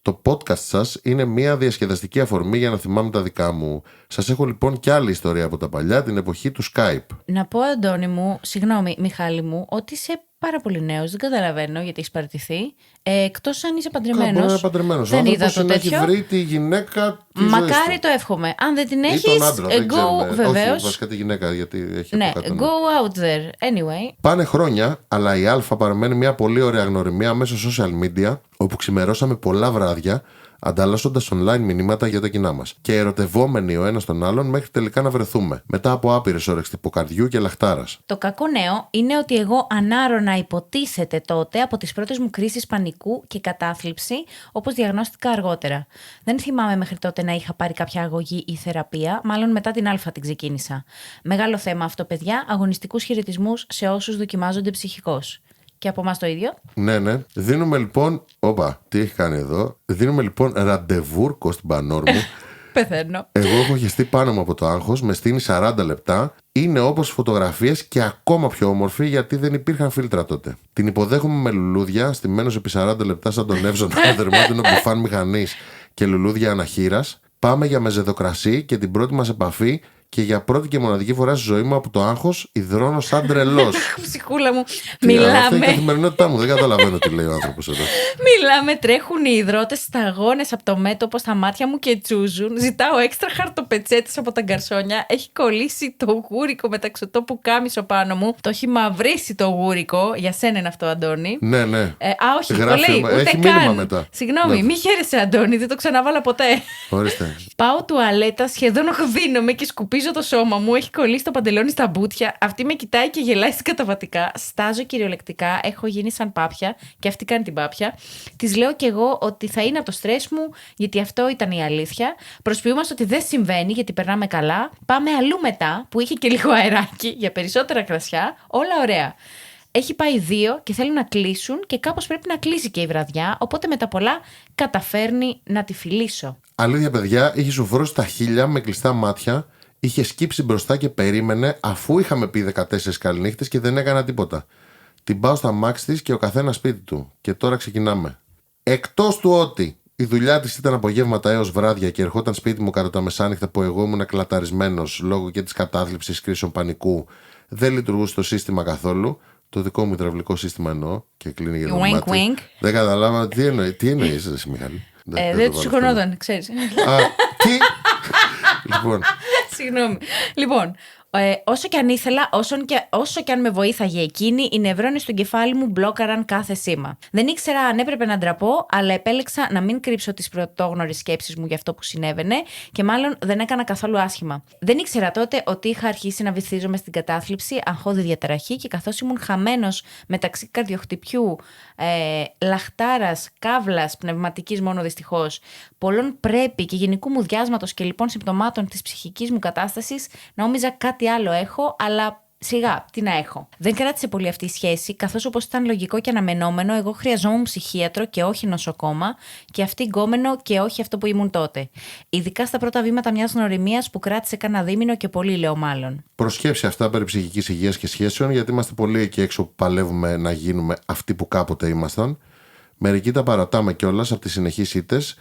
Speaker 3: το podcast σας είναι μια διασκεδαστική αφορμή για να θυμάμαι τα δικά μου. Σας έχω λοιπόν κι άλλη ιστορία από τα παλιά, την εποχή του Skype.
Speaker 4: Να πω, Αντώνη μου, συγγνώμη, Μιχάλη μου, ότι είσαι πάρα πολύ νέος. Δεν καταλαβαίνω γιατί έχεις παραιτηθεί. Εκτός αν είσαι παντρεμένος.
Speaker 3: Μπορεί να είναι παντρεμένος.
Speaker 4: Δεν είδα το τέτοιο.
Speaker 3: Έχει βρει τη γυναίκα της
Speaker 4: Μακάρι
Speaker 3: ζωής του.
Speaker 4: το εύχομαι. Αν δεν την έχεις,
Speaker 3: ή τον άντρα, δεν
Speaker 4: go, βεβαίως.
Speaker 3: Όχι, βασικά τη γυναίκα, γιατί έχει
Speaker 4: ναι,
Speaker 3: από κάτω,
Speaker 4: go out there. Anyway.
Speaker 3: Πάνε χρόνια, αλλά η Α παραμένει μια πολύ ωραία γνωριμία μέσω social media, όπου ξημερώσαμε πολλά βράδια, ανταλλάσσοντας online μηνύματα για τα κοινά μας. Και ερωτευόμενοι ο ένας τον άλλον μέχρι τελικά να βρεθούμε. Μετά από άπειρες ώρες τυποκαρδιού και λαχτάρας.
Speaker 4: Το κακό νέο είναι ότι εγώ ανάρωνα υποτίθεται τότε από τις πρώτες μου κρίσεις πανικού και κατάθλιψη, όπως διαγνώστηκα αργότερα. Δεν θυμάμαι μέχρι τότε να είχα πάρει κάποια αγωγή ή θεραπεία, μάλλον μετά την Α την ξεκίνησα. Μεγάλο θέμα αυτό, παιδιά, αγωνιστικούς χαιρετισμούς σε όσους δοκιμάζονται ψυχικώς. Και από εμάς το ίδιο.
Speaker 3: Ναι, ναι. Δίνουμε λοιπόν. Όπα, τι έχει κάνει εδώ. Δίνουμε λοιπόν ραντεβούρκο στην πανόρ μου.
Speaker 4: Πεθαίνω.
Speaker 3: Εγώ έχω χεστεί πάνω μου από το άγχος, με στείνει 40 λεπτά. Είναι όπως φωτογραφίες και ακόμα πιο όμορφη, γιατί δεν υπήρχαν φίλτρα τότε. Την υποδέχομαι με λουλούδια, στημένος επί 40 λεπτά σαν τον Εύζονα, δερμάτινο μπουφάν μηχανής και λουλούδια αναχείρας. Πάμε για μεζεδοκρασί και την πρώτη μας επαφή. Και για πρώτη και μοναδική φορά στη ζωή μου από το άγχος υδρώνω σαν τρελός.
Speaker 4: Ψυχούλα μου.
Speaker 3: Μιλάμε. Αυτή είναι η καθημερινότητά μου. Δεν καταλαβαίνω τι λέει ο άνθρωπος εδώ.
Speaker 4: Μιλάμε, τρέχουν οι υδρότες σταγόνες από το μέτωπο στα μάτια μου και τσούζουν. Ζητάω έξτρα χαρτοπετσέτες από τα γκαρσόνια. Έχει κολλήσει το γούρικο μεταξωτό που κάμισο πάνω μου. Το έχει μαυρίσει το γούρικο. Για σένα είναι αυτό, Αντώνη.
Speaker 3: Ναι, ναι.
Speaker 4: Όχι, το λέει. Ούτε καν.
Speaker 3: Μετά.
Speaker 4: Συγγνώμη, μη χαίρεσαι, Αντώνη, δεν το ξαναβάλα ποτέ.
Speaker 3: Ορίστε.
Speaker 4: Πάω τουαλέτα, σχεδόν οχδίνομαι και σκουπίζω Σφραγίζω το σώμα μου, έχει κολλήσει το παντελόνι στα μπουτια. Αυτή με κοιτάει και γελάει καταβατικά. Στάζω κυριολεκτικά, έχω γίνει σαν πάπια και αυτή κάνει την πάπια. Της λέω κι εγώ ότι θα είναι από το στρες μου, γιατί αυτό ήταν η αλήθεια. Προσποιούμαστε ότι δεν συμβαίνει, γιατί περνάμε καλά. Πάμε αλλού μετά, που είχε και λίγο αεράκι για περισσότερα κρασιά. Όλα ωραία. Έχει πάει 2 και θέλουν να κλείσουν και κάπως πρέπει να κλείσει και η βραδιά, οπότε με τα πολλά καταφέρνει να τη φιλήσω.
Speaker 3: Αλήθεια, παιδιά, είχε σουφρώσει τα χείλια με κλειστά μάτια, είχε σκύψει μπροστά και περίμενε, αφού είχαμε πει 14 καληνύχτες και δεν έκανα τίποτα. Την πάω στα μάξι της και ο καθένας σπίτι του. Και τώρα ξεκινάμε. Εκτός του ότι η δουλειά της ήταν απογεύματα έως βράδια και ερχόταν σπίτι μου κατά τα μεσάνυχτα που εγώ ήμουν κλαταρισμένος λόγω και της κατάθλιψης κρίσεων πανικού, δεν λειτουργούσε το σύστημα καθόλου. Το δικό μου υδραυλικό σύστημα εννοώ και κλείνει για το μάτι. Δεν καταλάβα τι εννοείς εσύ, Μιχάλη.
Speaker 4: Δεν του συγχωνόταν, ξέρεις.
Speaker 3: Τι. Λοιπόν.
Speaker 4: Συγγνώμη. Λοιπόν, όσο και αν ήθελα, όσο και αν με βοήθαγε εκείνη, οι νευρώνες του κεφάλι μου μπλόκαραν κάθε σήμα. Δεν ήξερα αν έπρεπε να ντραπώ, αλλά επέλεξα να μην κρύψω τις πρωτόγνωρες σκέψεις μου για αυτό που συνέβαινε και μάλλον δεν έκανα καθόλου άσχημα. Δεν ήξερα τότε ότι είχα αρχίσει να βυθίζομαι στην κατάθλιψη, αγχώδη διαταραχή και καθώς ήμουν χαμένος μεταξύ καρδιοχτυπιού, λαχτάρας, καύλας, πνευματικής μόνο δυστυχώς, πολλών πρέπει και γενικού μου διάσματος και λοιπόν συμπτωμάτων της ψυχικής μου κατάστασης, νόμιζα κάτι άλλο έχω, αλλά σιγά, τι να έχω. Δεν κράτησε πολύ αυτή η σχέση, καθώς όπως ήταν λογικό και αναμενόμενο, εγώ χρειαζόμουν ψυχίατρο και όχι νοσοκόμα, και αυτή γκόμενο και όχι αυτό που ήμουν τότε. Ειδικά στα πρώτα βήματα μιας γνωριμίας που κράτησε κάνα δίμηνο και πολύ, λέω μάλλον.
Speaker 3: Προσκέψει αυτά περί ψυχικής υγείας και σχέσεων, γιατί είμαστε πολλοί εκεί έξω που παλεύουμε να γίνουμε αυτοί που κάποτε ήμασταν. Μερικοί τα παρατάμε κιόλας από τις συνεχείς ήττες.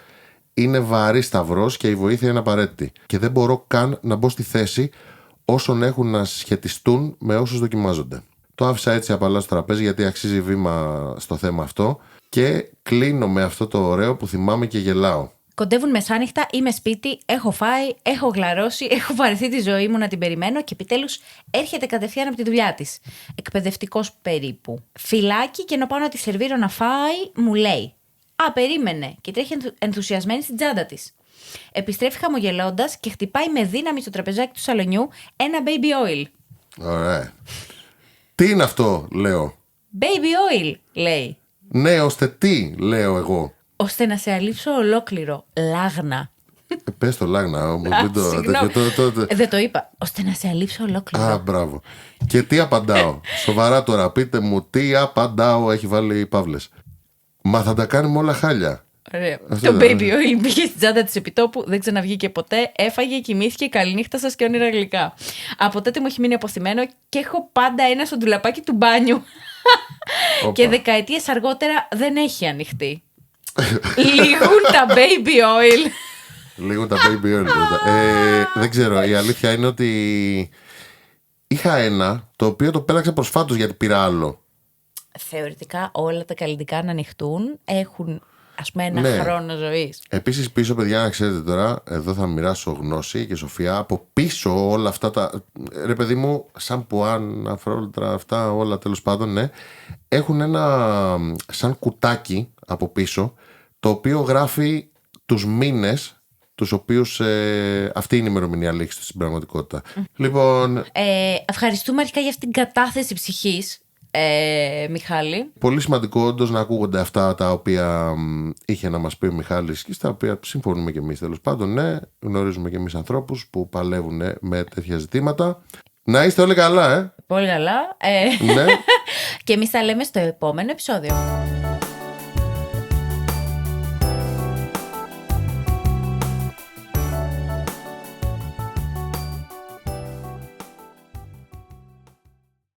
Speaker 3: Είναι βαρύ σταυρός και η βοήθεια είναι απαραίτητη. Και δεν μπορώ καν να μπω στη θέση όσων έχουν να σχετιστούν με όσους δοκιμάζονται. Το άφησα έτσι απαλά στο τραπέζι γιατί αξίζει βήμα στο θέμα αυτό και κλείνω με αυτό το ωραίο που θυμάμαι και γελάω.
Speaker 4: Κοντεύουν μεσάνυχτα, είμαι σπίτι, έχω φάει, έχω γλαρώσει, έχω βαρεθεί τη ζωή μου να την περιμένω και επιτέλους έρχεται κατευθείαν από τη δουλειά της. Εκπαιδευτικός περίπου. Φυλάκι και ενώ πάω να τη σερβίρω να φάει, μου λέει: «Α, περίμενε», και τρέχει ενθουσιασμένη στην τσάντα της. Επιστρέφει χαμογελώντας και χτυπάει με δύναμη στο τραπεζάκι του σαλονιού ένα baby oil.
Speaker 3: Ωραία. Τι είναι αυτό, λέω.
Speaker 4: Baby oil, λέει.
Speaker 3: Ναι, ώστε τι, λέω εγώ.
Speaker 4: Ώστε να σε αλείψω ολόκληρο. Λάγνα.
Speaker 3: Πες το Λάγνα όμως.
Speaker 4: Δεν το είπα. Ώστε να σε αλείψω ολόκληρο.
Speaker 3: Α, μπράβο. Και τι απαντάω. Σοβαρά τώρα, πείτε μου τι απαντάω. Έχει βάλει παύλες. Μα θα τα κάνουμε όλα χάλια.
Speaker 4: Ωραία. Το baby oil πήγε στην τσάντα της επιτόπου, δεν ξαναβγήκε ποτέ, έφαγε, κοιμήθηκε, καληνύχτα σας και όνειρα γλυκά. Από τότε μου έχει μείνει αποθυμένο και έχω πάντα ένα στο ντουλαπάκι του μπάνιου. Και δεκαετίες αργότερα δεν έχει ανοιχτεί. Λήγουν τα baby oil.
Speaker 3: Λήγουν τα baby oil. Δεν ξέρω, η αλήθεια είναι ότι είχα ένα το οποίο το πέταξα προσφάτως γιατί πήρα άλλο.
Speaker 4: Θεωρητικά όλα τα καλλιτικά να ανοιχτούν έχουν, ας πούμε, ένα χρόνο ζωής.
Speaker 3: Επίσης πίσω, παιδιά, να ξέρετε τώρα, εδώ θα μοιράσω γνώση και σοφία. Από πίσω όλα αυτά τα, ρε παιδί μου, σαν πουάν, αφρόλυτρα, αυτά όλα τέλος πάντων, ναι, έχουν ένα σαν κουτάκι από πίσω, το οποίο γράφει τους μήνες τους οποίους αυτή είναι η ημερομηνία λήξης στην πραγματικότητα. Λοιπόν,
Speaker 4: ευχαριστούμε αρχικά για αυτήν την κατάθεση ψυχής, Μιχάλη.
Speaker 3: Πολύ σημαντικό όντως να ακούγονται αυτά τα οποία είχε να μας πει ο Μιχάλης και στα οποία συμφωνούμε και εμείς, τέλος πάντων. Ναι, γνωρίζουμε και εμείς ανθρώπους που παλεύουν με τέτοια ζητήματα. Να είστε όλοι καλά,
Speaker 4: Πολύ καλά.
Speaker 3: Ναι.
Speaker 4: Και εμείς τα λέμε στο επόμενο επεισόδιο.